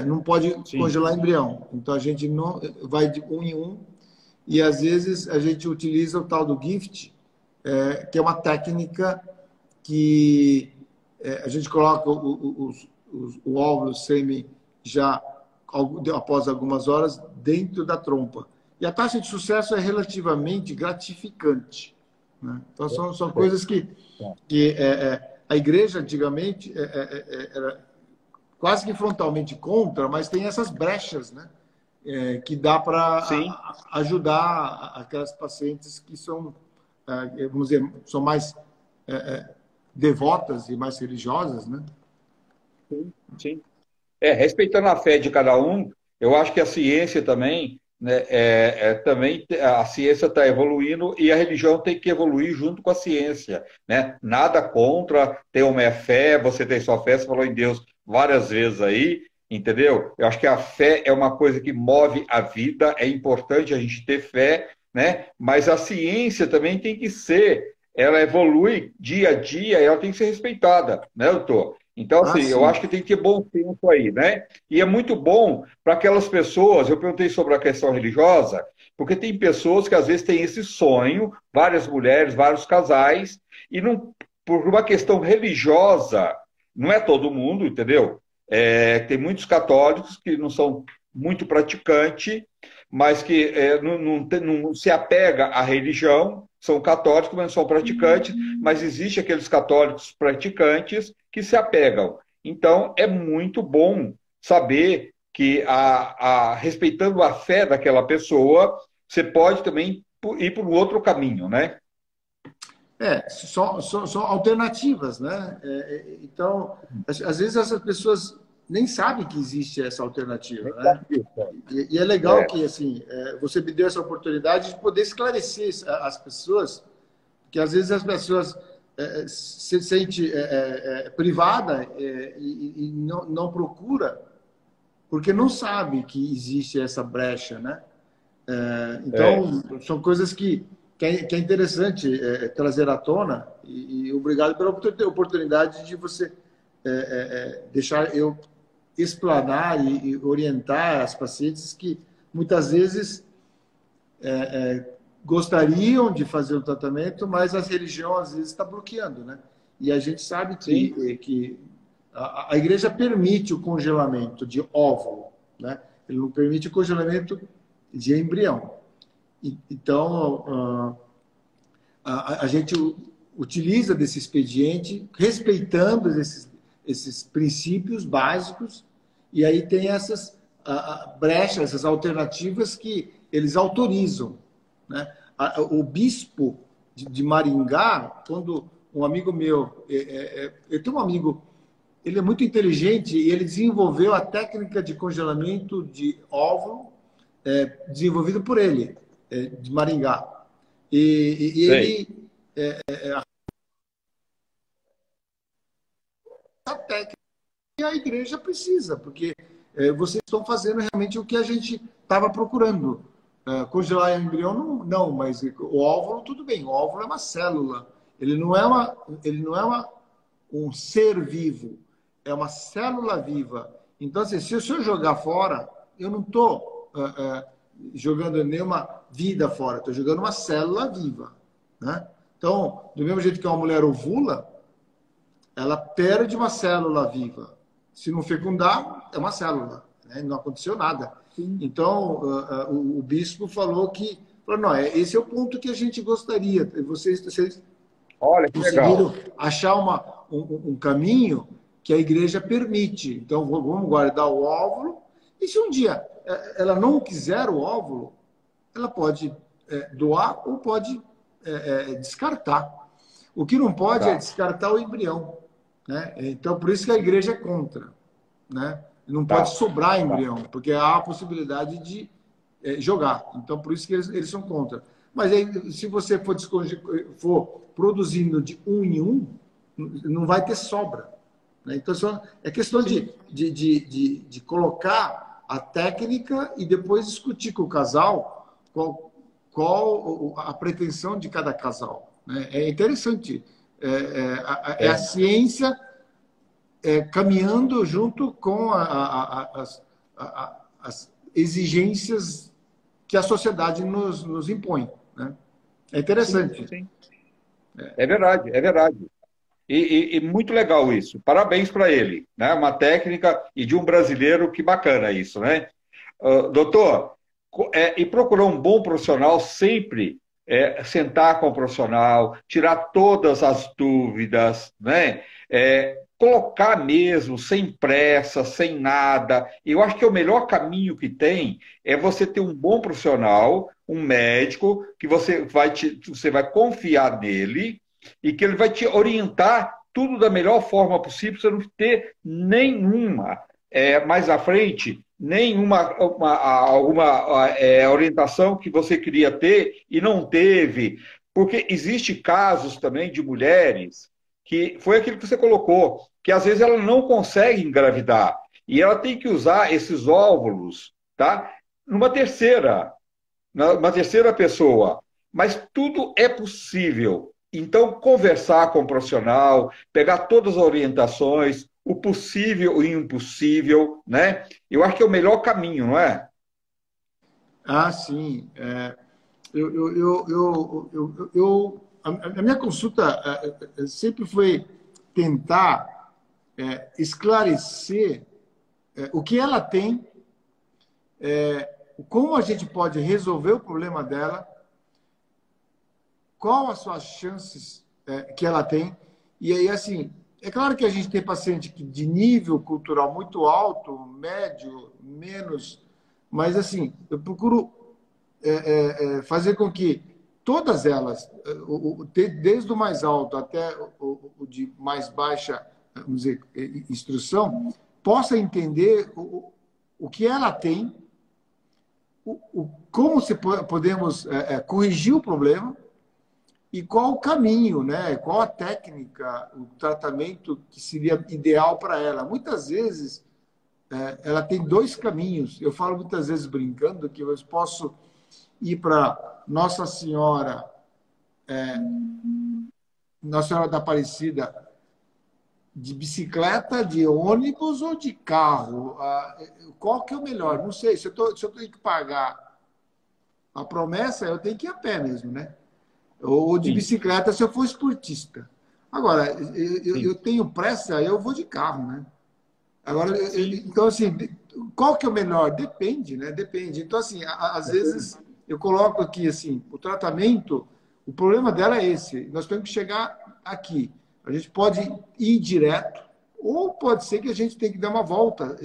não pode congelar embrião. Então, a gente não vai de 1 em 1 e, às vezes, a gente utiliza o tal do GIFT, que é uma técnica que a gente coloca o óvulo, o sêmen, já após algumas horas, dentro da trompa. E a taxa de sucesso é relativamente gratificante. Né? Então, são coisas que a igreja, antigamente, era quase que frontalmente contra, mas tem essas brechas, né? Que dá para ajudar aquelas pacientes que são, vamos dizer, são mais devotas e mais religiosas, né? Sim. Respeitando a fé de cada um, eu acho que a ciência também, né, também a ciência está evoluindo e a religião tem que evoluir junto com a ciência, né? Nada contra ter uma fé, você tem sua fé, você falou em Deus várias vezes aí, entendeu? Eu acho que a fé é uma coisa que move a vida, é importante a gente ter fé, né? Mas a ciência também tem que ser, ela evolui dia a dia e ela tem que ser respeitada, né, doutor? Então, assim, eu acho que tem que ter bom senso aí, né? E é muito bom para aquelas pessoas, eu perguntei sobre a questão religiosa, porque tem pessoas que às vezes têm esse sonho, várias mulheres, vários casais, e não, por uma questão religiosa, não é todo mundo, entendeu? Tem muitos católicos que não são muito praticantes, mas que não se apega à religião, são católicos, mas não são praticantes, mas existe aqueles católicos praticantes que se apegam. Então, é muito bom saber que respeitando a fé daquela pessoa, você pode também ir por um outro caminho, né? São alternativas, né? Então, às vezes essas pessoas nem sabem que existe essa alternativa, né? E é legal que assim você me deu essa oportunidade de poder esclarecer as pessoas, que às vezes as pessoas se sente privada e não procura porque não sabe que existe essa brecha, né? Então, são coisas que é interessante trazer à tona e obrigado pela oportunidade de você deixar eu explanar e orientar as pacientes que muitas vezes gostariam de fazer o tratamento, mas a religião às vezes está bloqueando, né? E a gente sabe que a igreja permite o congelamento de óvulo, né? Ele não permite o congelamento de embrião. Então, a gente utiliza desse expediente, respeitando esses princípios básicos, e aí tem essas brechas, essas alternativas que eles autorizam, né? O bispo de Maringá, quando um amigo meu, eu tenho um amigo, ele é muito inteligente e ele desenvolveu a técnica de congelamento de óvulo desenvolvido por ele, de Maringá. E ele a técnica que a igreja precisa, porque vocês estão fazendo realmente o que a gente estava procurando. Congelar embrião, não, mas o óvulo, tudo bem. O óvulo é uma célula. Ele não é um ser vivo, é uma célula viva. Então, assim, se o senhor jogar fora, eu não estou jogando nenhuma vida fora, estou jogando uma célula viva, né? Então, do mesmo jeito que uma mulher ovula, ela perde uma célula viva. Se não fecundar, é uma célula, né? Não aconteceu nada. Então, o bispo falou não, esse é o ponto que a gente gostaria. Vocês Olha, que conseguiram legal. achar um caminho que a igreja permite. Então, vamos guardar o óvulo. E se um dia ela não quiser o óvulo, ela pode doar ou pode descartar. O que não pode é descartar o embrião, né? Então, por isso que a igreja é contra, né? Não pode sobrar embrião, porque há a possibilidade de jogar. Então, por isso que eles são contra. Mas aí, se você for produzindo de um em um, não vai ter sobra, né? Então, é questão de colocar a técnica e depois discutir com o casal qual a pretensão de cada casal, né? É interessante. A ciência caminhando junto com as exigências que a sociedade nos impõe, né? É interessante. Sim. É verdade, é verdade. E muito legal isso. Parabéns para ele, né? Uma técnica e de um brasileiro, que bacana isso, né? Doutor, e procurar um bom profissional sempre, sentar com o profissional, tirar todas as dúvidas, né? Colocar mesmo, sem pressa, sem nada. Eu acho que o melhor caminho que tem é você ter um bom profissional, um médico, que você vai confiar nele e que ele vai te orientar tudo da melhor forma possível, para você não ter nenhuma, mais à frente, alguma orientação que você queria ter e não teve. Porque existe casos também de mulheres que foi aquilo que você colocou, que às vezes ela não consegue engravidar e ela tem que usar esses óvulos, tá? Numa terceira pessoa. Mas tudo é possível. Então, conversar com o profissional, pegar todas as orientações, o possível e o impossível, né? Eu acho que é o melhor caminho, não é? Sim. A minha consulta sempre foi tentar esclarecer o que ela tem, como a gente pode resolver o problema dela, qual as suas chances que ela tem. E aí, assim, É claro que a gente tem paciente de nível cultural muito alto, médio, menos, mas assim, eu procuro fazer com que todas elas, desde o mais alto até o de mais baixa, vamos dizer, instrução, possa entender o que ela tem, como podemos corrigir o problema e qual o caminho, né? Qual a técnica, o tratamento que seria ideal para ela. Muitas vezes, ela tem dois caminhos. Eu falo muitas vezes brincando que eu posso ir para Nossa Senhora da Aparecida de bicicleta, de ônibus ou de carro. Qual que é o melhor? Não sei. Se eu tenho que pagar a promessa, eu tenho que ir a pé mesmo, né? Ou de Sim, bicicleta se eu for esportista. Agora, eu sim, tenho pressa, eu vou de carro, né? Agora, sim. então, assim, qual que é o melhor? Depende, né? Depende. Então, assim, às vezes eu coloco aqui, assim, o tratamento, o problema dela é esse. Nós temos que chegar aqui. A gente pode ir direto, ou pode ser que a gente tenha que dar uma volta.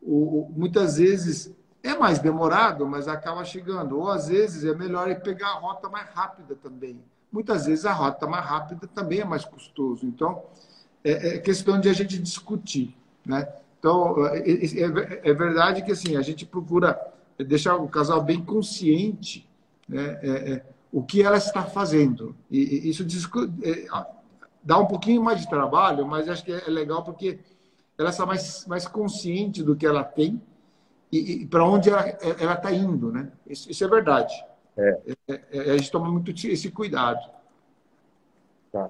Muitas vezes é mais demorado, mas acaba chegando. Ou às vezes é melhor ir pegar a rota mais rápida também. Muitas vezes a rota mais rápida também é mais custoso. Então, é questão de a gente discutir, né? Então, é verdade que assim, a gente procura deixar o casal bem consciente, né, o que ela está fazendo. E isso dá um pouquinho mais de trabalho, mas acho que é legal porque ela está mais consciente do que ela tem e para onde ela está indo, né? Isso é verdade. É, A gente toma muito esse cuidado. tá.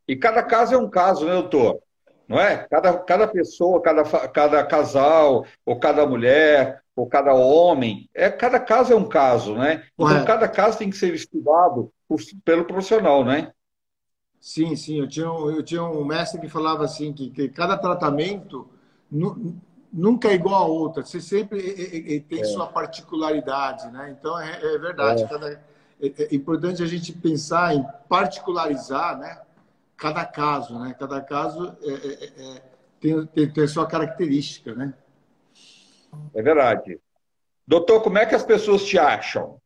E cada caso é um caso, né, doutor? Não é? Cada pessoa, cada casal, ou cada mulher, ou cada homem, cada caso é um caso, né? Então, Correto. cada caso tem que ser estudado pelo profissional, né? Sim, sim. Eu tinha um mestre que falava assim que cada tratamento nunca é igual a outra. Você sempre tem sua particularidade, né? Então é verdade. É, É importante a gente pensar em particularizar, né? Cada caso, né? Cada caso tem sua característica, né? é verdade. Doutor, como é que as pessoas te acham?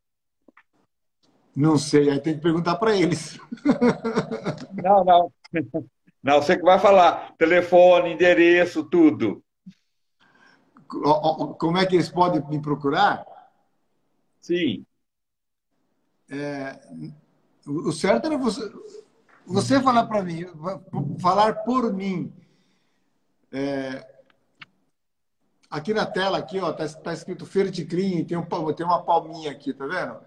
Não sei. Aí tem que perguntar para eles. Não, não. Não, você que vai falar. Telefone, endereço, tudo. Como é que eles podem me procurar? Sim. O certo era você falar para mim, falar por mim. Aqui na tela, aqui, ó, tá escrito Ferticlean, tem uma palminha aqui, tá vendo?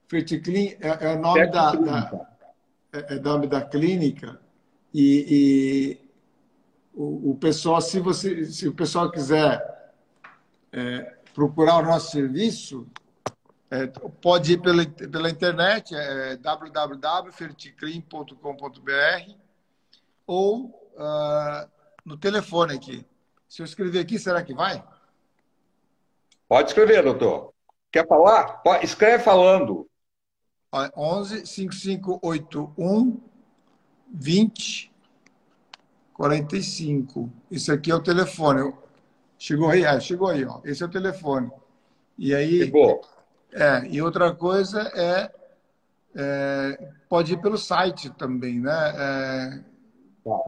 Ferticlean é o nome Sete e trinta. é o nome da clínica e o pessoal, se o pessoal quiser procurar o nosso serviço, pode ir pela internet, www.ferticlean.com.br ou no telefone aqui. Se eu escrever aqui, será que vai? Pode escrever, doutor. Quer falar? Escreve falando. 11 5581 20 45. Esse aqui é o telefone. Chegou aí? Chegou aí, ó. Esse é o telefone. E aí, Chegou. e outra coisa pode ir pelo site também, né? Tá.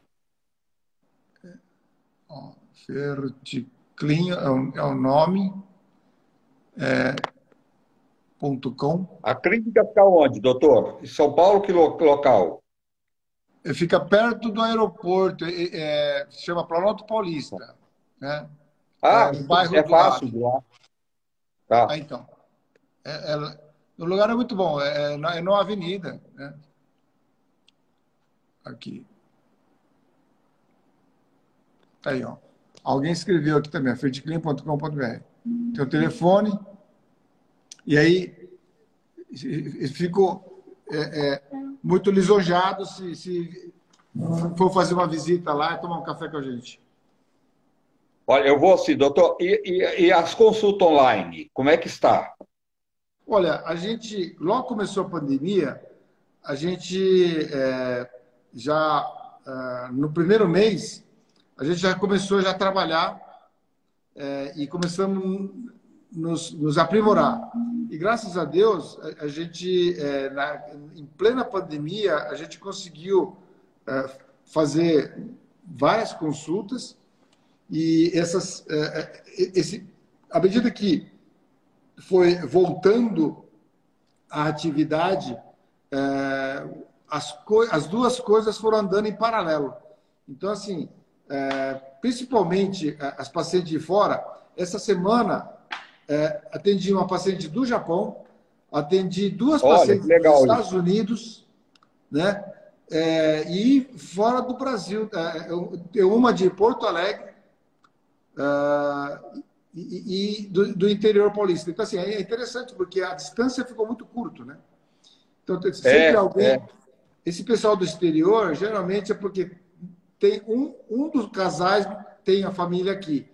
Ferticlin é o nome, .com. A clínica fica onde, doutor? Em São Paulo, que local? Fica perto do aeroporto, se chama Planalto Paulista, né? Ah, No bairro é do fácil lado. de lá. Tá. Então, o lugar é muito bom, é numa avenida, né? Aqui. Tá aí, ó. Alguém escreveu aqui também, ferticlean.com.br. Tem o telefone, e aí fico muito lisonjado se for fazer uma visita lá e tomar um café com a gente. Olha, eu vou assim, doutor. E as consultas online, como é que está? Olha, logo começou a pandemia, a gente já no primeiro mês, a gente já começou a trabalhar e começamos nos aprimorar. E graças a Deus, a gente, em plena pandemia, a gente conseguiu fazer várias consultas e à medida que foi voltando a atividade, as duas coisas foram andando em paralelo. Então, assim, principalmente as pacientes de fora, essa semana atendi uma paciente do Japão, atendi duas pacientes dos Estados Unidos, né? E fora do Brasil, uma de Porto Alegre e do interior paulista. Então, assim, é interessante, porque a distância ficou muito curta, né? Então, sempre alguém... Esse pessoal do exterior, geralmente, é porque tem um dos casais tem a família aqui.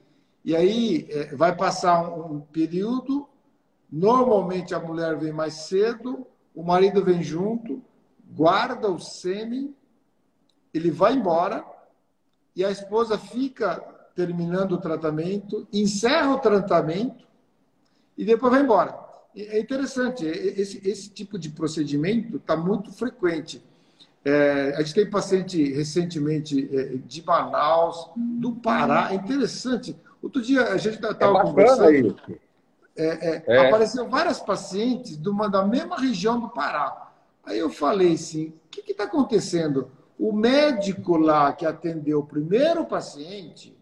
E aí vai passar um período, normalmente a mulher vem mais cedo, o marido vem junto, guarda o sêmen, ele vai embora e a esposa fica terminando o tratamento, encerra o tratamento e depois vai embora. É interessante, esse tipo de procedimento está muito frequente. A gente tem paciente recentemente de Manaus, do Pará, é interessante. Outro dia a gente estava conversando, apareceram várias pacientes da mesma região do Pará. Aí eu falei assim, o que está acontecendo? O médico lá que atendeu o primeiro paciente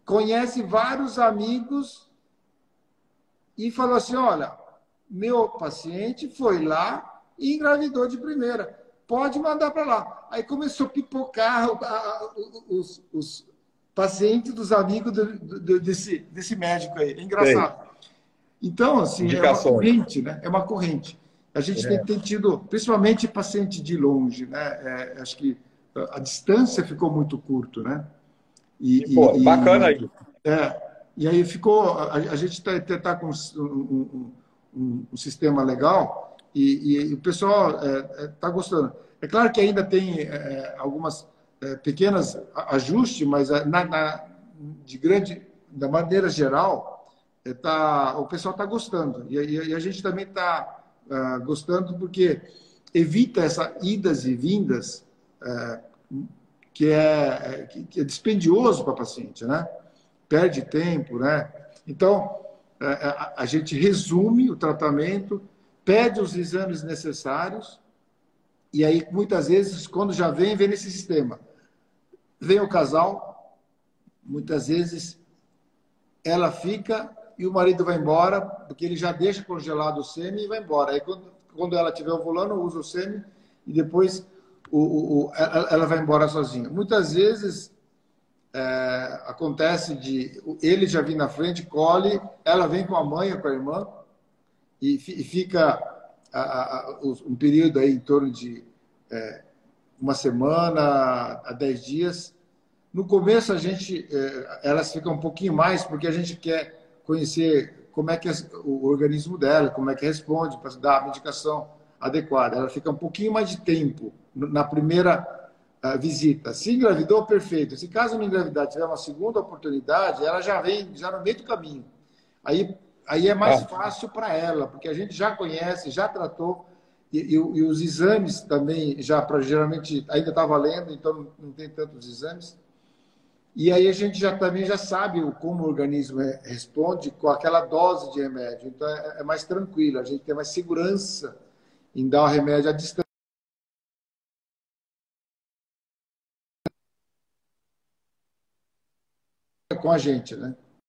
conhece vários amigos e falou assim, olha, meu paciente foi lá e engravidou de primeira. Pode mandar para lá. Aí começou a pipocar os pacientes dos amigos desse médico aí. É engraçado. Então, assim, é uma corrente, né? É uma corrente. A gente tem tido, principalmente paciente de longe, né? Acho que a distância ficou muito curta, né? Bacana isso. E aí ficou... A gente tá com um sistema legal e o pessoal está gostando. É claro que ainda tem algumas pequenas ajustes, mas da maneira geral, o pessoal está gostando. E a gente também está gostando porque evita essas idas e vindas que é dispendioso para a paciente, né? Perde tempo, né? Então, a gente resume o tratamento, pede os exames necessários, e aí, muitas vezes, quando já vem nesse sistema, vem o casal, muitas vezes ela fica e o marido vai embora, porque ele já deixa congelado o sêmen e vai embora. Aí, quando ela estiver ovulando, usa o sêmen e depois ela vai embora sozinha. Muitas vezes acontece de ele já vir na frente, colhe, ela vem com a mãe ou com a irmã e fica um período aí em torno de uma semana a 10 dias. No começo, elas ficam um pouquinho mais, porque a gente quer conhecer como é que é o organismo dela, como é que responde, para dar a medicação adequada. Ela fica um pouquinho mais de tempo na primeira visita. Se engravidou, perfeito. Se caso não engravidar, tiver uma segunda oportunidade, ela já vem já no meio do caminho. Aí é mais fácil para ela, porque a gente já conhece, já tratou, e os exames também, geralmente, ainda está valendo, então não tem tantos exames. E aí a gente também já sabe como o organismo responde com aquela dose de remédio. Então é mais tranquilo, a gente tem mais segurança em dar o remédio à distância com a gente, né?